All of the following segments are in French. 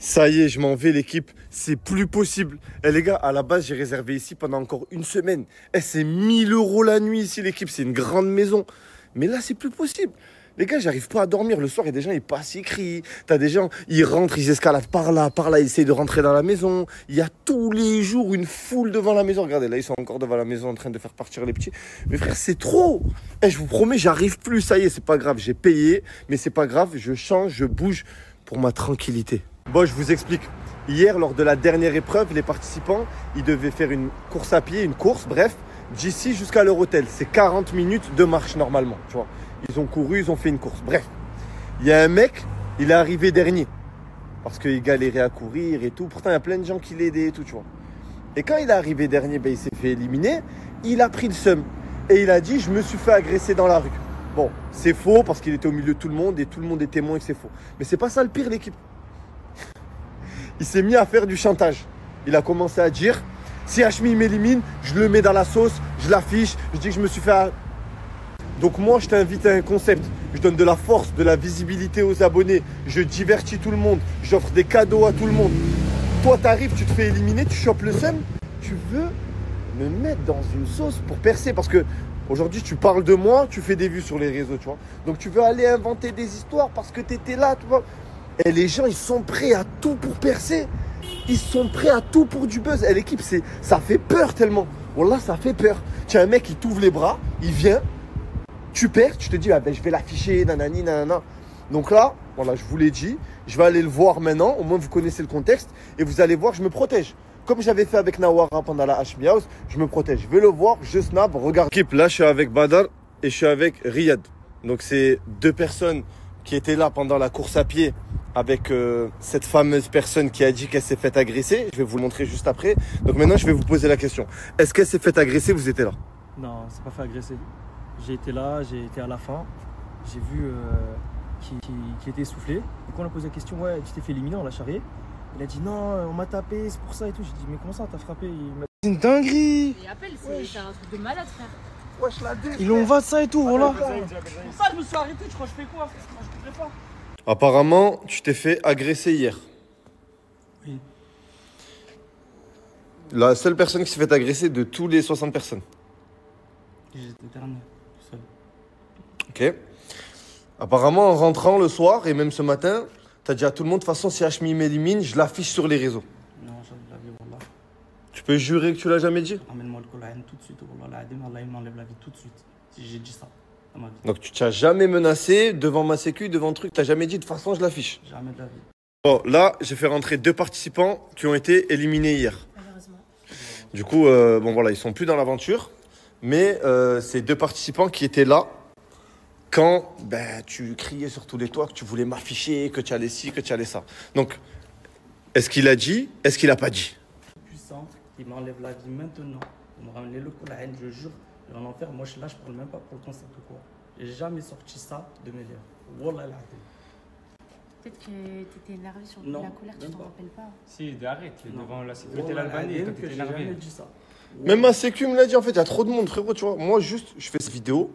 Ça y est, je m'en vais l'équipe, c'est plus possible. Eh les gars, à la base, j'ai réservé ici pendant encore une semaine. Eh, c'est 1000 € la nuit ici l'équipe, c'est une grande maison. Mais là, c'est plus possible. Les gars, j'arrive pas à dormir. Le soir, il y a des gens, ils passent, ils crient. T'as des gens, ils rentrent, ils escaladent par là, ils essayent de rentrer dans la maison. Il y a tous les jours une foule devant la maison. Regardez, là, ils sont encore devant la maison en train de faire partir les petits. Mais frère, c'est trop. Eh, je vous promets, j'arrive plus. Ça y est, c'est pas grave. J'ai payé, mais c'est pas grave. Je change, je bouge pour ma tranquillité. Bon, je vous explique. Hier, lors de la dernière épreuve, les participants, ils devaient faire une course à pied, une course, bref, d'ici jusqu'à leur hôtel. C'est 40 minutes de marche normalement, tu vois. Ils ont couru, ils ont fait une course. Bref, il y a un mec, il est arrivé dernier. Parce qu'il galérait à courir et tout. Pourtant, il y a plein de gens qui l'aidaient et tout, tu vois. Et quand il est arrivé dernier, ben, il s'est fait éliminer. Il a pris le seum. Et il a dit, je me suis fait agresser dans la rue. Bon, c'est faux parce qu'il était au milieu de tout le monde et tout le monde est témoin que c'est faux. Mais c'est pas ça le pire, l'équipe. Il s'est mis à faire du chantage. Il a commencé à dire, si Hachmi m'élimine, je le mets dans la sauce, je l'affiche, je dis que je me suis fait... Donc moi, je t'invite à un concept. Je donne de la force, de la visibilité aux abonnés. Je divertis tout le monde. J'offre des cadeaux à tout le monde. Toi, t'arrives, tu te fais éliminer, tu chopes le seum. Tu veux me mettre dans une sauce pour percer. Parce que aujourd'hui, tu parles de moi, tu fais des vues sur les réseaux, tu vois. Donc tu veux aller inventer des histoires parce que tu étais là, tu vois. Et les gens, ils sont prêts à tout pour percer. Ils sont prêts à tout pour du buzz. Et l'équipe, ça fait peur tellement. Wallah, ça fait peur. Tu as un mec qui t'ouvre les bras, il vient. Tu perds, tu te dis, ah ben, je vais l'afficher, nanani, nanana. Donc là, voilà, je vous l'ai dit, je vais aller le voir maintenant. Au moins, vous connaissez le contexte. Et vous allez voir, je me protège. Comme j'avais fait avec Nawara pendant la Hachmi House, je me protège. Je vais le voir, je snap, regarde. Équipe, là, je suis avec Badar et je suis avec Riyad. Donc, c'est deux personnes qui étaient là pendant la course à pied avec cette fameuse personne qui a dit qu'elle s'est fait agresser. Je vais vous le montrer juste après. Donc maintenant, je vais vous poser la question. Est-ce qu'elle s'est fait agresser? Vous étiez là? Non, c'est pas fait agresser. J'ai été là, j'ai été à la fin. J'ai vu qui était essoufflé. Et quand on a posé la question, ouais, tu t'es fait éliminer, on l'a charrié. Il a dit non, on m'a tapé, c'est pour ça et tout. J'ai dit, mais comment ça, t'as frappé? C'est une dinguerie. Et appelle, c'est un truc de malade, frère. Wesh, la dé. Ils ont va de ça et tout, voilà. Pour ça, je me suis arrêté, tu crois que je fais quoi, frère? Je pourrais pas. Apparemment, tu t'es fait agresser hier. Oui. La seule personne qui s'est fait agresser de tous les 60 personnes. J'étais dernier, tout seul. Ok. Apparemment, en rentrant le soir et même ce matin, t'as dit à tout le monde, de toute façon, si Hachmi m'élimine, je l'affiche sur les réseaux. Non, jamais de la vie, wallah. Tu peux jurer que tu l'as jamais dit? Amène-moi le Coran tout de suite, wallah. Allah, il m'enlève la vie tout de suite. Si j'ai dit ça dans ma vie. Donc tu t'as jamais menacé devant ma sécu, devant le truc, t'as jamais dit de toute façon je l'affiche. Jamais de la vie. Bon, là, j'ai fait rentrer deux participants qui ont été éliminés hier. Malheureusement. Du coup, bon voilà, ils sont plus dans l'aventure. Mais c'est deux participants qui étaient là quand ben, tu criais sur tous les toits que tu voulais m'afficher, que tu allais ci, que tu allais ça. Donc, est-ce qu'il a dit? Est-ce qu'il a pas dit? Puissant, il m'enlève la vie maintenant. Pour me ramener le Coran, je jure, je vais en enfer. Moi, là, je parle même pas pour le concept de quoi. J'ai jamais sorti ça de mes lèvres. Wallah la Peut-être que t'étais énervé sur Non, la colère, tu même t'en pas. rappelles pas. Si, arrête, devant la sécurité Wallah l'Albanie, quand que t'es j'ai énervé. jamais dit ça. Même ma sécu me l'a dit, en fait, il y a trop de monde, frérot, tu vois. Moi, juste, je fais cette vidéo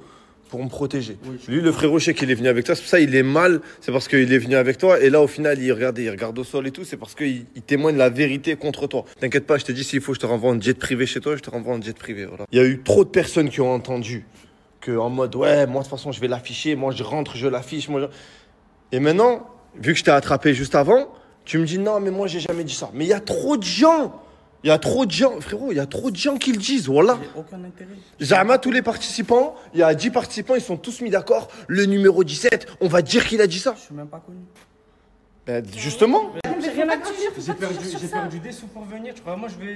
pour me protéger. Oui, Lui, le frérot, je sais qu'il est venu avec toi. C'est pour ça il est mal. C'est parce qu'il est venu avec toi. Et là, au final, il regarde au sol et tout. C'est parce qu'il témoigne la vérité contre toi. T'inquiète pas, je te dis, s'il faut, je te renvoie en jet privé chez toi. Je te renvoie en jet privé. Voilà. Il y a eu trop de personnes qui ont entendu que en mode, ouais, moi, de toute façon, je vais l'afficher. Moi, je rentre, je l'affiche. Et maintenant, vu que je t'ai attrapé juste avant, tu me dis, non, mais moi, j'ai jamais dit ça. Mais il y a trop de gens. Il y a trop de gens, frérot, il y a trop de gens qui le disent, voilà. J'ai aucun intérêt. Jamais tous les participants, il y a 10 participants, ils sont tous mis d'accord. Le numéro 17, on va dire qu'il a dit ça. Je suis même pas connu. Ben, justement. J'ai rien à gratter. J'ai perdu des sous pour venir, tu crois, moi je vais.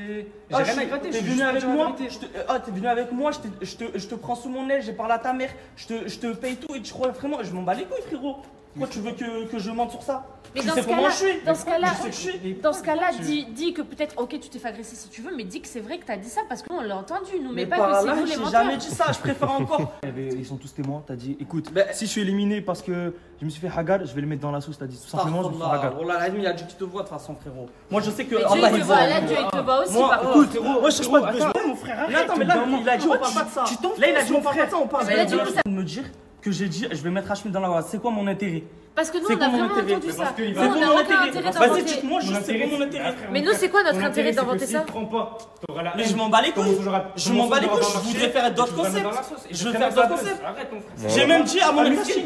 J'ai Ah, rien à gratter, t'es je suis venu juste avec pour moi. dire la vérité. T'es venu avec moi. Je te prends sous mon aile. J'ai parlé à ta mère. Je te paye tout et tu crois vraiment. Je m'en bats les couilles, frérot. Pourquoi tu veux que je mente sur ça? Mais Tu dans sais ce comment cas-là, je suis. dans ce cas-là, Je sais que je suis. dans ce cas-là, dis que peut-être, ok, tu t'es fait agresser si tu veux, mais dis que c'est vrai que t'as dit ça parce qu'on l'a entendu, nous, mais pas par que là, c'est nous les j'ai menteurs. jamais dit ça. Je préfère encore. Ils sont tous témoins. T'as dit, écoute, si je suis éliminé parce que je me suis fait hagar, je vais le mettre dans la sauce. T'as dit tout simplement, je me suis fait hagar. Oh là là, il a dit qu'il te voit de toute façon, frérot. Moi, je sais que Mais Allah, Dieu il te voit. voit, là, Dieu il te voit aussi, Moi, par contre. écoute, moi, je cherche pas de besoin. Mon frère, Mais attends, mais là, il a dit on parle pas de ça. Là, il a dit on parle pas de ça, on parle Mais il a dit que ça. de me dire que j'ai dit, je vais mettre Hachmi dans la voie. C'est quoi mon intérêt? Parce que nous, C'est on quoi a mon vraiment intérêt? entendu ça. que il Nous, va- on C'est n'a mon aucun intérêt. intérêt Vas-y, d'inventer. dites-moi juste, c'est quoi mon intérêt? Mais nous, c'est quoi notre intérêt d'inventer ça? Prends pas. T'auras la Mais haine. je m'en bats les couilles. Je m'en bats les couilles. Je voudrais faire d'autres concepts. Je veux faire d'autres concepts. Arrête mon frère. J'ai même dit à mon casting.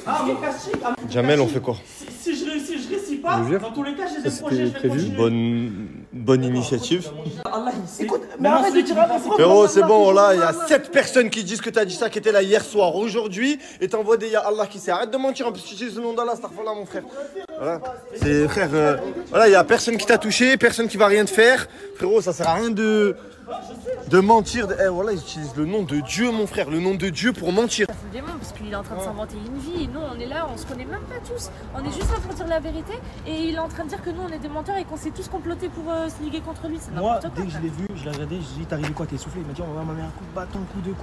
Ah, mon casting. Jamel, on fait quoi? Si je réussis pas, dans tous les cas, j'ai des projets, je vais continuer. Bonne initiative. Allah, écoute, mais arrête de dire à mon frère. Frérot, c'est bon, là, il y a 7 personnes qui disent que t'as dit ça, qui étaient là hier soir, aujourd'hui, et t'envoies des ya Allah qui sait. Arrête de mentir, en plus tu utilises ce nom d'Allah, là, mon frère. Voilà. C'est, frère, voilà, il y a personne qui t'a touché, personne qui va rien te faire. Frérot, ça sert à rien de mentir. Voilà, ils utilisent le nom de Dieu, mon frère, le nom de Dieu pour mentir. Ça fout des démons parce qu'il est en train de s'inventer une vie. Et nous, on est là, on se connaît même pas tous. On est juste là pour dire la vérité. Et il est en train de dire que nous, on est des menteurs et qu'on s'est tous complotés pour se liguer contre lui. C'est Moi, n'importe quoi. dès que je l'ai vu, je l'ai regardé, je lui ai dit, t'es arrivé quoi, t'es essoufflé? Il m'a dit, on va m'amener un coup de bâton, coup de.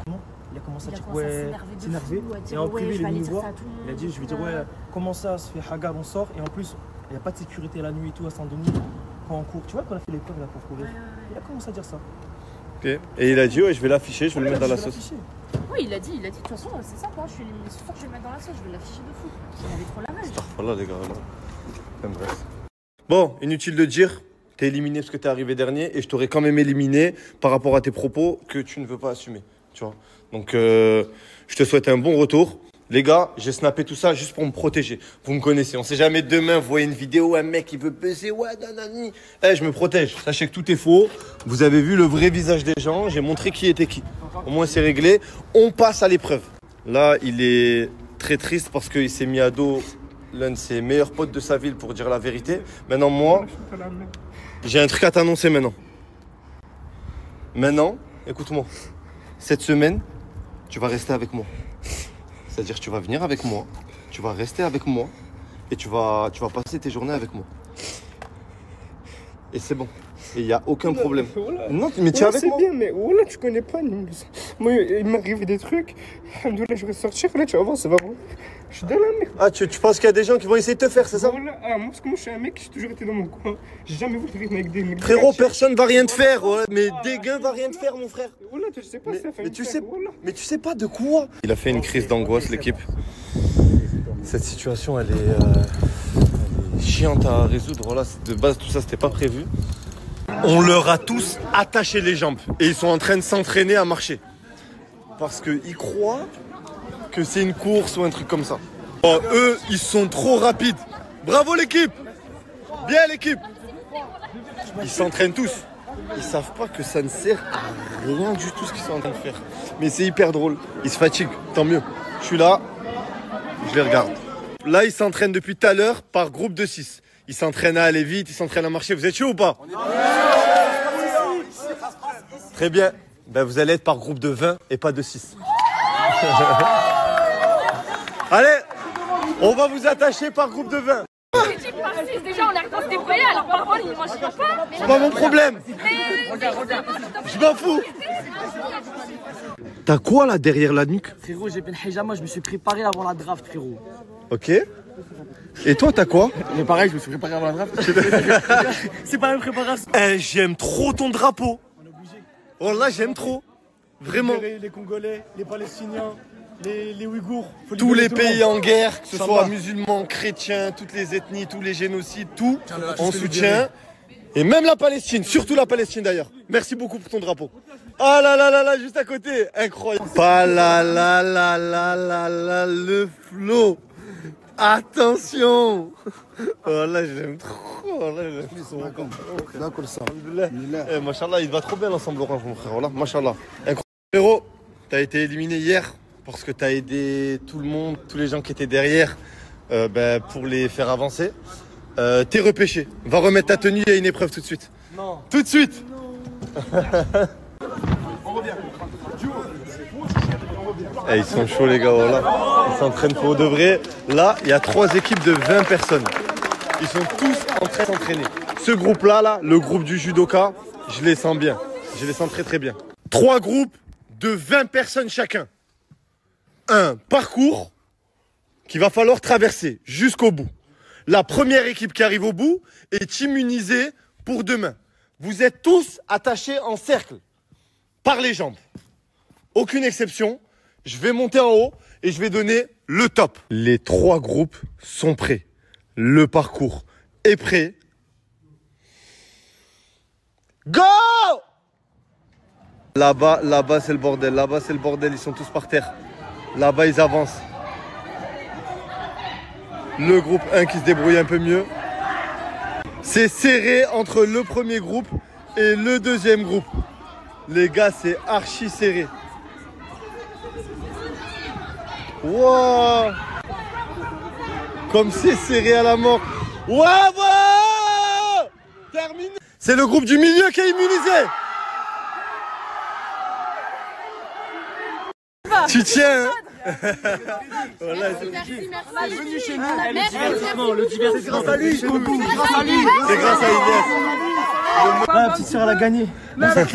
Comment? Il a commencé à dire, ouais, s'énerver. À Et en dire, ouais, privé, je il vais est aller venu me dire voir. ça à tout le monde. Il a dit, je lui ai dit, ouais, comment ça se fait Hagar, on sort. Et en plus, il n'y a pas de sécurité la nuit et tout à Saint-Denis. Quand on court, tu vois, quand on a fait l'épreuve là pour courir, il a commencé à dire ça. Ok. Et il a dit, ouais, je vais l'afficher, je vais le mettre dans la sauce. Oui, il a dit, de toute façon, c'est simple, hein, je suis éliminé ce soir, je vais le mettre dans la sauce, je vais l'afficher de fou. Il avait trop la rage. Voilà, les gars, là. Enfin, bref. Bon, inutile de dire, t'es éliminé parce que t'es arrivé dernier, et je t'aurais quand même éliminé par rapport à tes propos que tu ne veux pas assumer. Tu vois. Donc, je te souhaite un bon retour. Les gars, j'ai snappé tout ça juste pour me protéger. Vous me connaissez, on sait jamais demain, vous voyez une vidéo, un mec qui veut baiser, ouais, nanani. Je me protège. Sachez que tout est faux. Vous avez vu le vrai visage des gens, j'ai montré qui était qui. Au moins, c'est réglé. On passe à l'épreuve. Là, il est très triste parce qu'il s'est mis à dos l'un de ses meilleurs potes de sa ville pour dire la vérité. Maintenant, moi, j'ai un truc à t'annoncer maintenant. Maintenant, écoute-moi. Cette semaine, tu vas rester avec moi. C'est-à-dire que tu vas venir avec moi, tu vas rester avec moi et tu vas passer tes journées avec moi. Et c'est bon. Et il n'y a aucun problème. Non, mais tu es avec moi. C'est bien, mais voilà, tu connais pas. Moi, il m'arrive des trucs. Alhamdoulilah, je vais sortir. Là, tu vas voir, ça va. Je suis dans la merde. Ah, tu penses qu'il y a des gens qui vont essayer de te faire, c'est ça? Voilà, moi, parce que moi, je suis un mec, j'ai toujours été dans mon coin. J'ai jamais voulu rire avec des mecs. Frérot, personne va rien te faire. Ouais, mais Dégain va rien te faire, mon frère. Voilà, je sais pas, ça fait Mais tu sais pas de quoi. Il a fait une crise d'angoisse, l'équipe. Cette situation, elle est chiante à résoudre. Voilà, de base, tout ça, c'était pas prévu. On leur a tous attaché les jambes et ils sont en train de s'entraîner à marcher. Parce qu'ils croient que c'est une course ou un truc comme ça. Oh, eux, ils sont trop rapides. Bravo l'équipe! Bien l'équipe! Ils s'entraînent tous. Ils savent pas que ça ne sert à rien du tout ce qu'ils sont en train de faire. Mais c'est hyper drôle. Ils se fatiguent, tant mieux. Je suis là, je les regarde. Là, ils s'entraînent depuis tout à l'heure par groupe de 6. Ils s'entraînent à aller vite, ils s'entraînent à marcher. Vous êtes chaud ou pas? Très bien. Ben, vous allez être par groupe de 20 et pas de 6. Allez, on va vous attacher par groupe de 20. Déjà, on a l'air de se débrouiller, alors parfois, ils mangent pas. C'est pas mon problème. Je m'en fous. T'as quoi là derrière la nuque? Frérot, j'ai fait le hijama, je me suis préparé avant la draft, frérot. Ok. Et toi, t'as quoi? Mais pareil, je me suis préparé avant la draft. C'est pas une préparation. J'aime trop ton drapeau. Oh là, j'aime trop. Vraiment. Les Congolais, les Palestiniens, les Ouïghours. Tous les pays en guerre, que ce soit musulmans, chrétiens, toutes les ethnies, tous les génocides, tout, on soutient. Et même la Palestine, surtout la Palestine d'ailleurs. Merci beaucoup pour ton drapeau. Ah là là là là, juste à côté. Incroyable. Pas là là là là là là, le flow. Attention. Oh là, j'aime trop. Oh là, j'aime trop. Eh, machallah, il va trop bien l'ensemble orange, mon frère. Voilà, machallah. Incroyable. Frérot, t'as été éliminé hier parce que t'as aidé tout le monde, tous les gens qui étaient derrière pour les faire avancer. T'es repêché. Va remettre ta tenue, il y a une épreuve tout de suite. Non. Tout de suite. On revient. Ils sont chauds les gars, voilà. Ils s'entraînent pour de vrai. Là, il y a 3 équipes de 20 personnes. Ils sont tous en train de s'entraîner. Ce groupe-là, là, le groupe du judoka, je les sens bien. Je les sens très très bien. 3 groupes de 20 personnes chacun. Un parcours qu'il va falloir traverser jusqu'au bout. La première équipe qui arrive au bout est immunisée pour demain. Vous êtes tous attachés en cercle par les jambes. Aucune exception. Je vais monter en haut et je vais donner le top. Les 3 groupes sont prêts. Le parcours est prêt. Go! Là-bas, c'est le bordel. Là-bas, c'est le bordel. Ils sont tous par terre. Là-bas, ils avancent. Le groupe 1 qui se débrouille un peu mieux. C'est serré entre le premier groupe et le deuxième groupe. Les gars, c'est archi serré. Wow! Comme c'est serré à la mort. Wow! Terminé. C'est le groupe du milieu qui est immunisé. Tu tiens, hein? Voilà, Merci. Bienvenue chez nous. Le divertissement, c'est grâce à lui. C'est grâce à Inès. La petite sœur, elle a gagné. C'est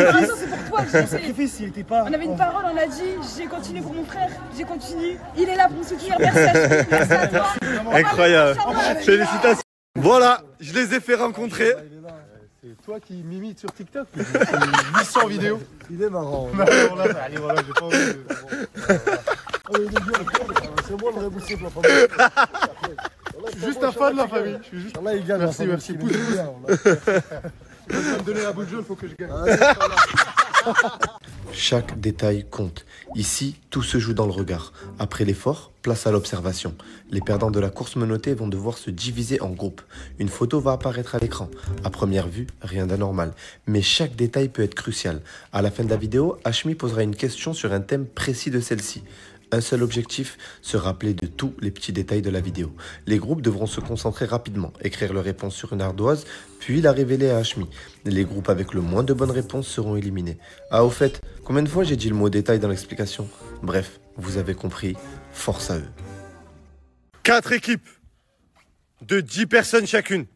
pour toi que j'ai fait. Sacrifice, il était pas. On avait une parole, on a dit j'ai continué pour mon frère, j'ai continué. Il est là pour me soutenir. Merci à toi. Merci à toi. Incroyable. Félicitations. Voilà, je les ai fait rencontrer. C'est toi qui m'imites sur TikTok. 800 vidéos. Il est marrant. Allez, voilà, j'ai pas envie de... C'est moi le vrai boussier pour la famille. Je suis juste un fan de la famille. Je suis juste... Là, il gagne. Merci. Pouce. Tu vas me donner la boule jaune, faut que je gagne. Chaque détail compte. Ici, tout se joue dans le regard. Après l'effort, place à l'observation. Les perdants de la course menottée vont devoir se diviser en groupes. Une photo va apparaître à l'écran. À première vue, rien d'anormal. Mais chaque détail peut être crucial. À la fin de la vidéo, Hashmi posera une question sur un thème précis de celle-ci. Un seul objectif, se rappeler de tous les petits détails de la vidéo. Les groupes devront se concentrer rapidement, écrire leur réponse sur une ardoise, puis la révéler à Hashmi. Les groupes avec le moins de bonnes réponses seront éliminés. Ah, au fait, combien de fois j'ai dit le mot détail dans l'explication? Bref, vous avez compris, force à eux. 4 équipes de 10 personnes chacune.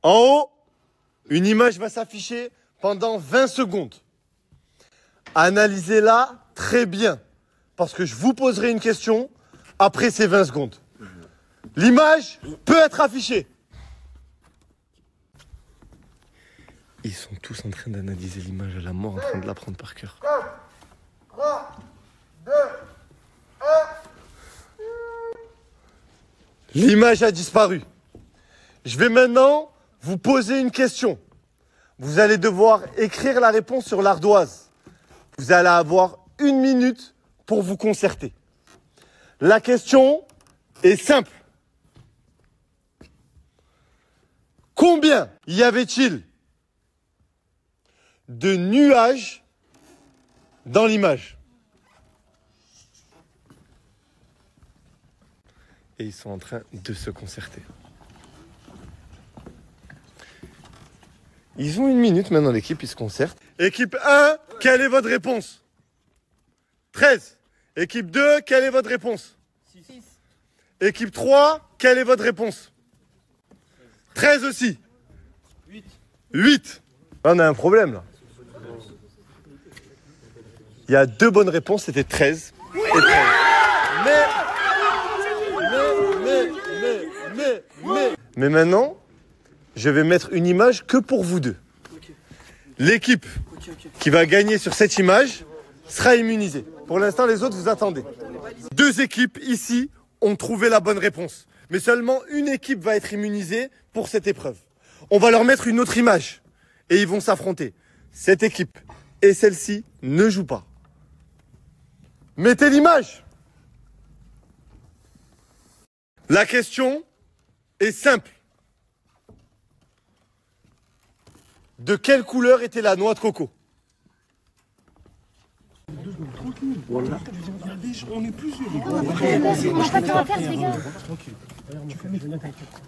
En haut, une image va s'afficher pendant 20 secondes. Analysez-la très bien, parce que je vous poserai une question après ces 20 secondes. L'image peut être affichée. Ils sont tous en train d'analyser l'image à la mort, en train de l'apprendre par cœur. 3, 2, 1. L'image a disparu. Je vais maintenant vous poser une question. Vous allez devoir écrire la réponse sur l'ardoise. Vous allez avoir 1 minute pour vous concerter. La question est simple. Combien y avait-il de nuages dans l'image? Et ils sont en train de se concerter. Ils ont 1 minute maintenant, l'équipe, ils se concertent. Équipe 1, quelle est votre réponse? 13. Équipe 2, quelle est votre réponse? 6. Équipe 3, quelle est votre réponse? 13 aussi. 8. On a un problème là. Il y a 2 bonnes réponses, c'était 13 et 13. Mais maintenant, je vais mettre une image que pour vous deux. L'équipe qui va gagner sur cette image sera immunisée. Pour l'instant, les autres, vous attendez. 2 équipes ici ont trouvé la bonne réponse. Mais seulement une équipe va être immunisée pour cette épreuve. On va leur mettre une autre image et ils vont s'affronter. Cette équipe et celle-ci ne jouent pas. Mettez l'image. La question est simple. De quelle couleur était la noix de coco? Voilà. On est plusieurs.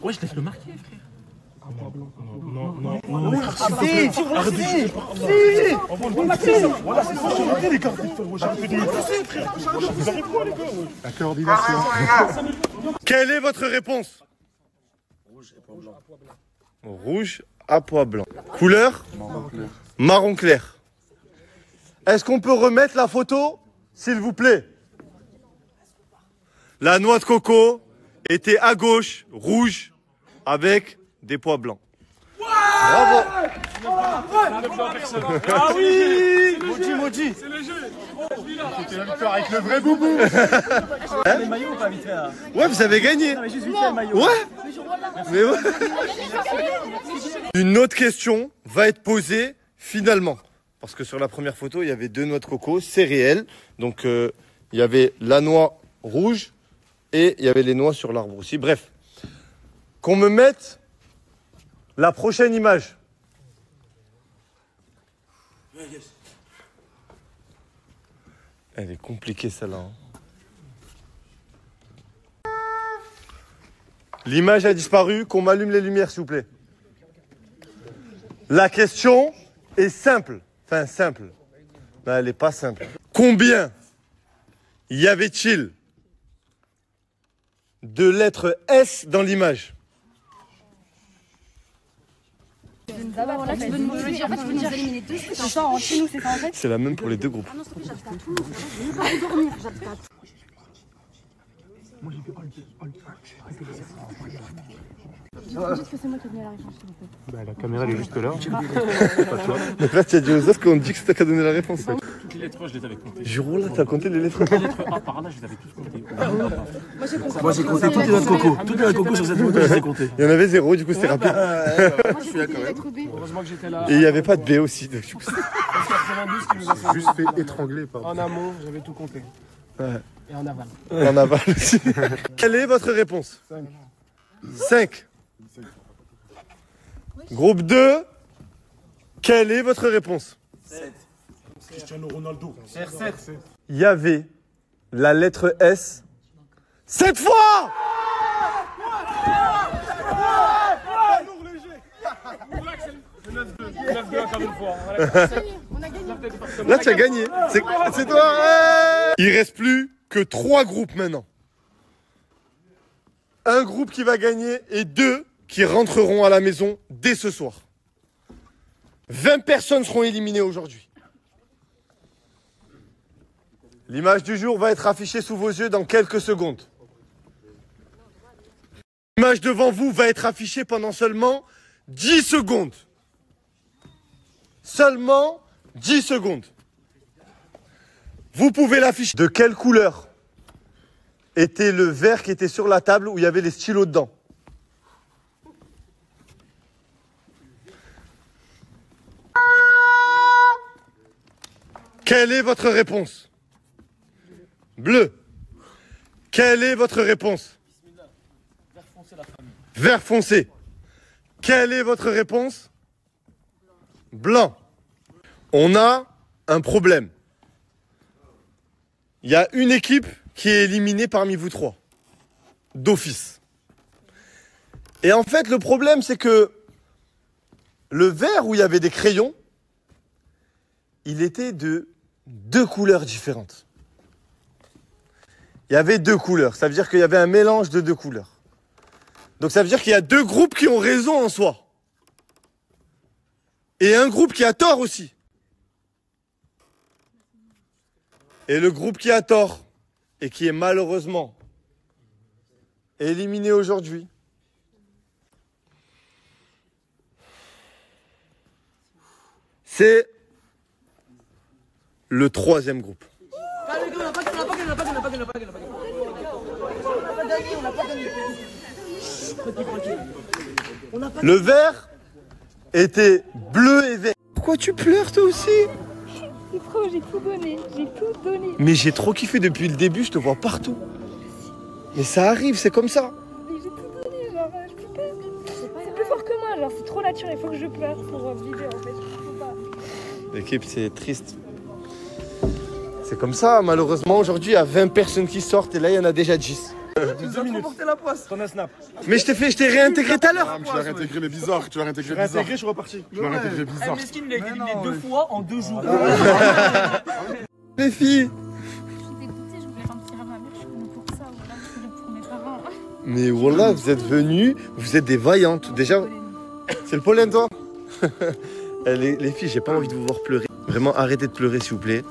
Ouais, je laisse le marquer, frère. Non. La coordination. Quelle est votre réponse? Rouge à pois blanc. Couleur? Marron clair. Est-ce qu'on peut remettre la photo, s'il vous plaît? La noix de coco était à gauche, rouge, avec des pois blancs. Bravo. Ah oui. Maudit. C'était la victoire avec le vrai boubou. Les maillots ou pas vite fait là? Ouais, vous avez gagné. Non mais juste vite fait le maillot. Ouais. Mais ouais. Une autre question va être posée finalement. Parce que sur la première photo, il y avait 2 noix de coco, c'est réel. Donc il y avait la noix rouge et il y avait les noix sur l'arbre aussi. Bref, qu'on me mette la prochaine image. Elle est compliquée celle-là. Hein. L'image a disparu, qu'on m'allume les lumières s'il vous plaît. La question est simple. Enfin simple. Non, elle n'est pas simple. Combien y avait-il de lettres S dans l'image? Là, tu veux nous dire, en fait, tu veux nous éliminer tous. C'est ça, entre nous, c'est ça en fait. C'est la même pour les 2 groupes. Ah non, s'il te plaît, j'habite à Toulouse. Je veux pas dormir, j'habite à Toulouse. Dites que c'est moi qui ai donné la réponse, s'il vous plaît. Bah, la caméra, elle est juste là. Donc là, tu as dit aux autres qu'on dit que c'est toi qui as donné la réponse. Toutes les lettres, je les avais comptées. Juro là, t'as compté les lettres. Les lettres A par là, je les avais tous comptées. Moi, j'ai compté Toutes les noix de coco. Toutes les noix de coco sur cette photo, je les ai comptées. Il y en avait 0, du coup c'était rapide. Moi, j'ai compté les lettres B. Heureusement que j'étais là. Et il n'y avait pas de B aussi. Donc, du coup, Juste fait étrangler par. En amont, j'avais tout compté. Ouais. Et en aval. en aval aussi. Quelle est votre réponse? 5. Groupe 2. Quelle est votre réponse? Cristiano Ronaldo. R7. Il y avait la lettre S 7 fois. Là, tu as gagné. C'est toi. Ouais. Il reste plus que 3 groupes maintenant. Un groupe qui va gagner et 2 qui rentreront à la maison dès ce soir. 20 personnes seront éliminées aujourd'hui. L'image du jour va être affichée sous vos yeux dans quelques secondes. L'image devant vous va être affichée pendant seulement 10 secondes. Seulement 10 secondes. Vous pouvez l'afficher. De quelle couleur était le verre qui était sur la table où il y avait les stylos dedans? Quelle est votre réponse? Bleu. Quelle est votre réponse? Vert foncé, la famille. Vert foncé. Quelle est votre réponse? Blanc. On a un problème. Il y a une équipe qui est éliminée parmi vous 3. D'office. Et en fait, le problème, c'est que le verre où il y avait des crayons, il était de 2 couleurs différentes. Il y avait 2 couleurs. Ça veut dire qu'il y avait un mélange de 2 couleurs. Donc ça veut dire qu'il y a 2 groupes qui ont raison en soi. Et un groupe qui a tort aussi. Et le groupe qui a tort, et qui est malheureusement éliminé aujourd'hui, c'est le 3e groupe. Le vert était bleu et vert. Pourquoi tu pleures toi aussi? C'est trop, j'ai tout donné. J'ai tout donné. Mais j'ai trop kiffé depuis le début, je te vois partout. Mais ça arrive, c'est comme ça. Mais j'ai tout donné, genre, je peux pas. C'est plus fort que moi, genre, c'est trop nature, il faut que je pleure pour vivre en fait. Je peux pas. L'équipe, c'est triste. C'est comme ça, malheureusement, aujourd'hui, il y a 20 personnes qui sortent et là, il y en a déjà 10. Tu nous as remporté la poisse. T'en as snap. Mais je t'ai réintégré tout à l'heure. Ah, mais tu l'as réintégré, mais bizarre. Tu l'as réintégré bizarre. Réintégré, je suis reparti. Tu l'as réintégré bizarre. Meskin, il a été éliminé 2 fois en 2 jours. Les filles. Je suis dégoûtée, je voulais mentir à ma mère, je suis venue pour ça, voilà, je voulais pour mes parents. Mais voilà, vous êtes venues, vous êtes des vaillantes. Déjà, c'est le pollen, toi. Les filles, j'ai pas envie de vous voir pleurer. Vraiment, arrêtez de pleurer, s'il vous plaît.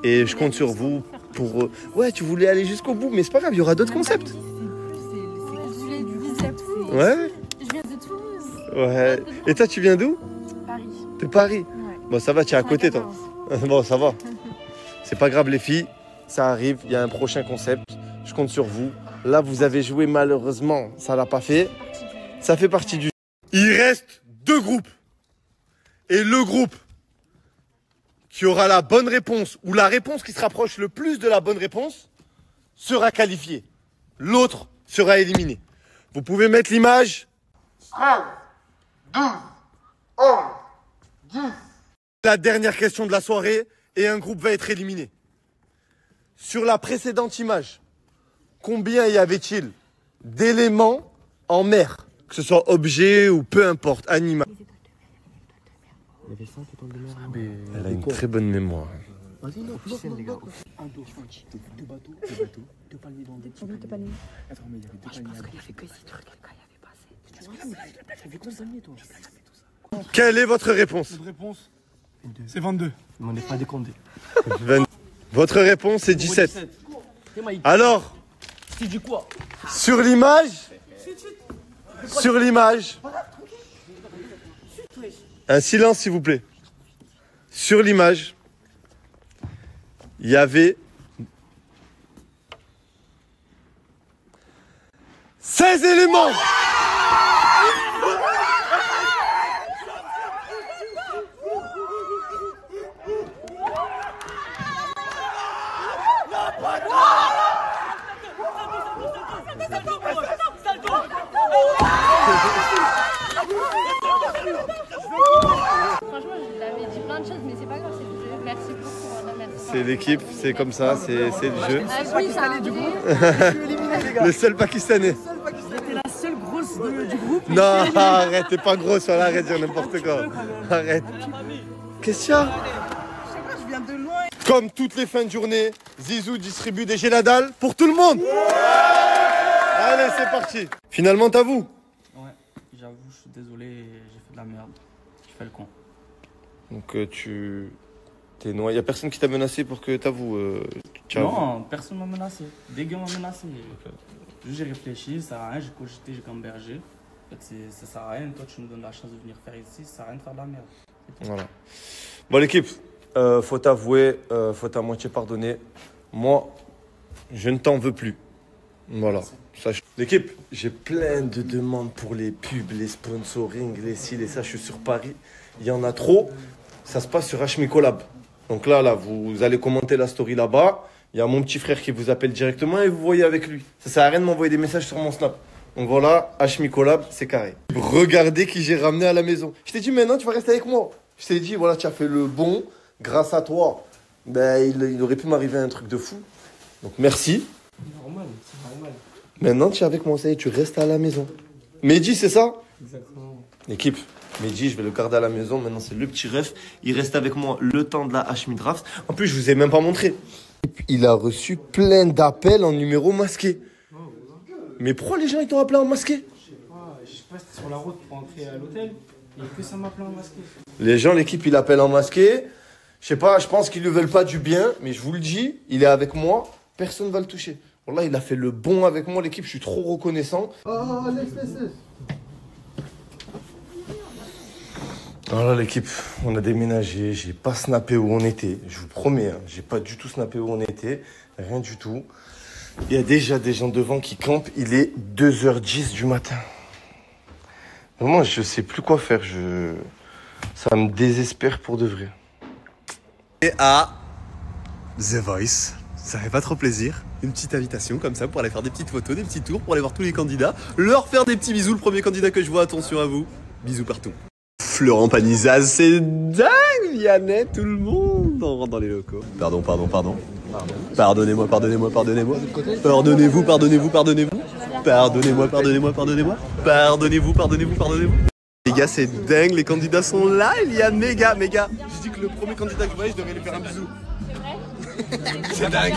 Et je compte sur vous pour... Ouais, tu voulais aller jusqu'au bout, mais c'est pas grave, il y aura d'autres concepts. C'est consulé du biceps. Ouais. Je viens de Toulouse. Ouais. Et toi, tu viens d'où? Paris. De Paris? Ouais. Bon, ça va, tu es à côté, toi. Bon, ça va. C'est pas grave, les filles. Ça arrive. Il y a un prochain concept. Je compte sur vous. Là, vous avez joué malheureusement. Ça l'a pas fait. Ça fait partie du... Il reste 2 groupes. Et le groupe qui aura la bonne réponse ou la réponse qui se rapproche le plus de la bonne réponse sera qualifié. L'autre sera éliminé. Vous pouvez mettre l'image. 13, 12, 11, 10. La dernière question de la soirée et un groupe va être éliminé. Sur la précédente image, combien y avait-il d'éléments en mer? Que ce soit objet ou peu importe, animal. Il y avait 5 étoiles de mer. Elle a une très bonne mémoire. Vas-y, non, les gars. Un dauphin, 2 bateaux, 2 palmiers dans le dos. Combien de palmiers? Attends, mais il y avait 2 palmiers. Je pense qu'il y avait que 6 trucs, quand il y avait pas assez. T'as vu combien de palmiers, toi? Quelle est votre réponse? Votre réponse, c'est 22. Mais on n'est pas décompté. Votre réponse c'est 17. Alors, C'est du quoi? sur l'image, un silence s'il vous plaît. Sur l'image, il y avait 16 éléments. Franchement, je l'avais dit plein de choses, mais c'est pas grave, c'est le jeu. Merci beaucoup. Merci. C'est l'équipe, c'est comme ça, c'est le jeu. Ah oui, ça a du Le seul Pakistanais. C'était la seule grosse du groupe. Non, arrête, t'es pas gros, voilà, arrête de dire n'importe quoi. Arrête. Qu'est-ce qu'il y a? Je viens de loin. Comme toutes les fins de journée, Zizou distribue des géladales pour tout le monde. Allez, c'est parti. Finalement, t'avoues? Ouais, j'avoue, je suis désolé, j'ai fait de la merde. Je fais le con. Donc tu t'es noyé. Y a personne qui t'a menacé pour que t'avoues? Non, personne m'a menacé. Des gars m'ont menacé. J'ai réfléchi, ça sert à rien, j'ai cogité, j'ai gambergé. En fait, ça sert à rien. Toi, tu me donnes la chance de venir faire ici, ça sert à rien de faire de la merde. Voilà. Bon, l'équipe, faut t'avouer, faut à moitié pardonner. Moi, je ne t'en veux plus. Voilà. L'équipe, j'ai plein de demandes pour les pubs, les sponsoring, les ci, les ça. Je suis sur Paris. Il y en a trop. Ça se passe sur Hashmi Collab. Donc là, vous allez commenter la story là-bas. Il y a mon petit frère qui vous appelle directement et vous voyez avec lui. Ça sert à rien de m'envoyer des messages sur mon Snap. Donc voilà, Hashmi Collab, c'est carré. Regardez qui j'ai ramené à la maison. Je t'ai dit maintenant, tu vas rester avec moi. Je t'ai dit, voilà, tu as fait le bon. Grâce à toi, ben, il aurait pu m'arriver un truc de fou. Donc merci. Normal, c'est normal. Maintenant, tu es avec moi, ça y est, tu restes à la maison. Mehdi, c'est ça? Exactement. L'équipe, Mehdi, je vais le garder à la maison. Maintenant, c'est le petit ref. Il reste avec moi le temps de la Hashmi Draft. En plus, je vous ai même pas montré. Il a reçu plein d'appels en numéro masqué. Mais pourquoi les gens ils t'ont appelé en masqué? Je sais pas, c'était sur la route pour entrer à l'hôtel. Et que ça m'a appelé en masqué. Les gens, l'équipe, il appelle en masqué. Je sais pas, je pense qu'ils ne veulent pas du bien. Mais je vous le dis, il est avec moi. Personne ne va le toucher. Voilà, il a fait le bon avec moi, l'équipe. Je suis trop reconnaissant. Voilà, l'équipe, on a déménagé. J'ai pas snappé où on était. Je vous promets, hein, j'ai pas du tout snappé où on était. Rien du tout. Il y a déjà des gens devant qui campent. Il est 2h10 du matin. Vraiment, je sais plus quoi faire. Ça me désespère pour de vrai. Et à The Voice, ça fait pas trop plaisir. Une petite invitation comme ça pour aller faire des petites photos, des petits tours, pour aller voir tous les candidats, leur faire des petits bisous. Le premier candidat que je vois, attention à vous. Bisous partout. Florent Panizaz, c'est dingue. Yannette, tout le monde. On rentre dans les locaux. Pardon. Pardonnez-moi. Pardonnez-vous. Les gars, c'est dingue, les candidats sont là, il y a méga. Je dis que le premier candidat que je voyais, je devrais lui faire un bisou. C'est dingue.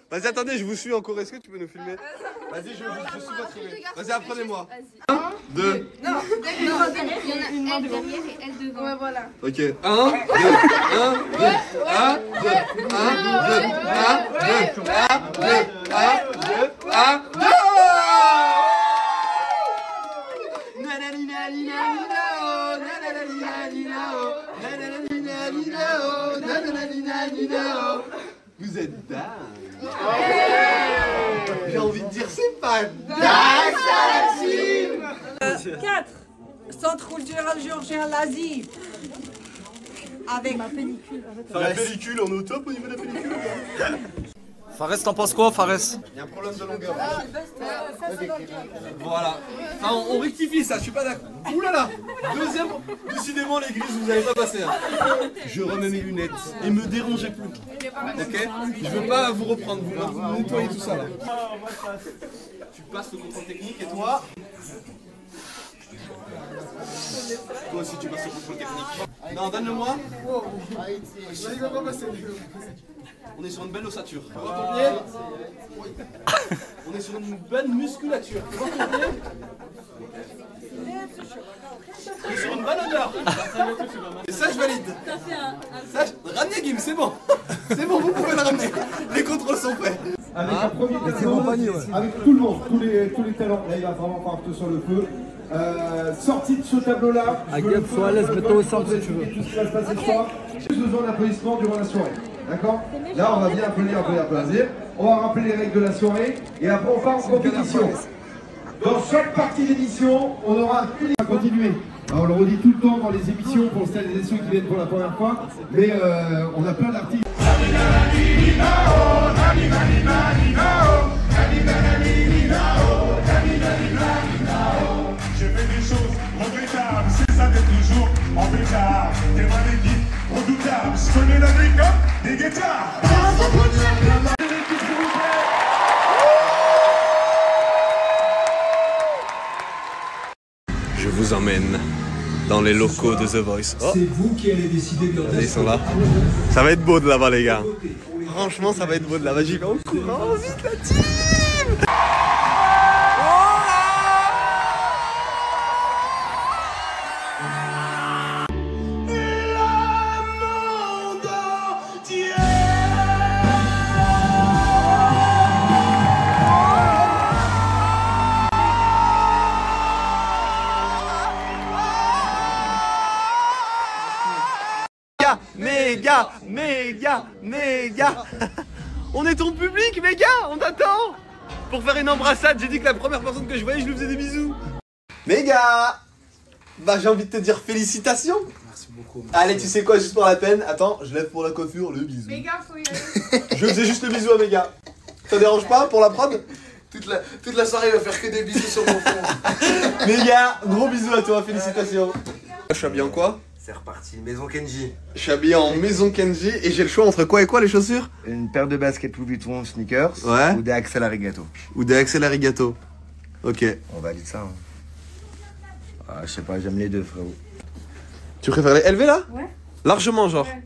Vas-y, attendez, je vous suis encore. Est-ce que tu peux nous filmer? Vas-y, je suis votre idée. Vas-y, apprenez-moi. 1, 2. Non, il y en a elle derrière et elle devant. Ouais, voilà. Ok. 1, 2, 1, 2, 1, 2. Vous êtes dingue. J'ai envie de dire c'est pas dingue ça la team. 4. Centre culturel géorgien l'Asie. Avec ma pellicule. La pellicule, on est au top au niveau de la pellicule. Fares, t'en penses quoi, Fares? Il y a un problème de longueur. Voilà. Enfin, on rectifie ça, je suis pas d'accord. Ouh là là. Deuxième, décidément les grises, vous n'allez pas passer. Hein. Je remets mes lunettes et me dérangez plus. Ok? Je veux pas vous reprendre, vous nettoyez tout ça là. Tu passes le contrôle technique et toi? Toi aussi tu passes le contrôle technique. Non, donne-le-moi. On est sur une belle ossature. Tu vois ton pied? On est sur une bonne musculature. Tu vois ton pied? On est sur une bonne odeur. Et ça je valide. Ça, ramenez Gim, c'est bon. C'est bon, vous pouvez le ramener. Les contrôles sont faits. Avec un premier avec tout le monde, tous les talents. Là il va vraiment falloir tout sur le feu. Sortie de ce tableau-là. Agathe, sois à l'aise, mets-toi au centre si tu veux. Tout ce qui va se passer ce soir. J'ai besoin d'applaudissements durant la soirée. D'accord? Là, on va bien applaudir. On va rappeler les règles de la soirée. Et après, on part en compétition. Dans chaque partie d'émission, on aura une à continuer. Alors, on le redit tout le temps dans les émissions pour celles et ceux qui viennent pour la première fois. Mais on a plein d'artistes. J'ai fait des choses regrettables, c'est ça d'être toujours en pétard. T'es ma équipe redoutable, je connais la brique comme des guetards. Je vous emmène dans les locaux de The Voice. Oh. C'est vous qui allez décider de leur Ils sont là. Ça va être beau de là-bas les gars. Franchement ça va être beau de là-bas. J'y vais en courant, vite la team. Méga. On est ton public, méga, on t'attend. Pour faire une embrassade, j'ai dit que la première personne que je voyais, je lui faisais des bisous. Méga. Bah j'ai envie de te dire félicitations. Merci beaucoup. Allez, tu sais quoi, juste pour la peine, attends, je lève pour la coiffure le bisou. Méga, faut y aller. Je faisais juste le bisou à Méga. Ça dérange pas pour la prod? Toute la soirée, il va faire que des bisous sur mon front. Méga, gros bisous à toi, félicitations. Je suis habillé en quoi? C'est reparti, maison Kenji. Je suis habillé en maison Kenji et j'ai le choix entre quoi et quoi les chaussures? Une paire de baskets Louis Vuitton sneakers, ouais. Ou des Axel Arigato. Ou des Axel Arigato. Ok. On valide ça. Hein. Ah, je sais pas, j'aime les deux frérot. Tu préfères les LV là? Ouais. Largement genre. Ouais.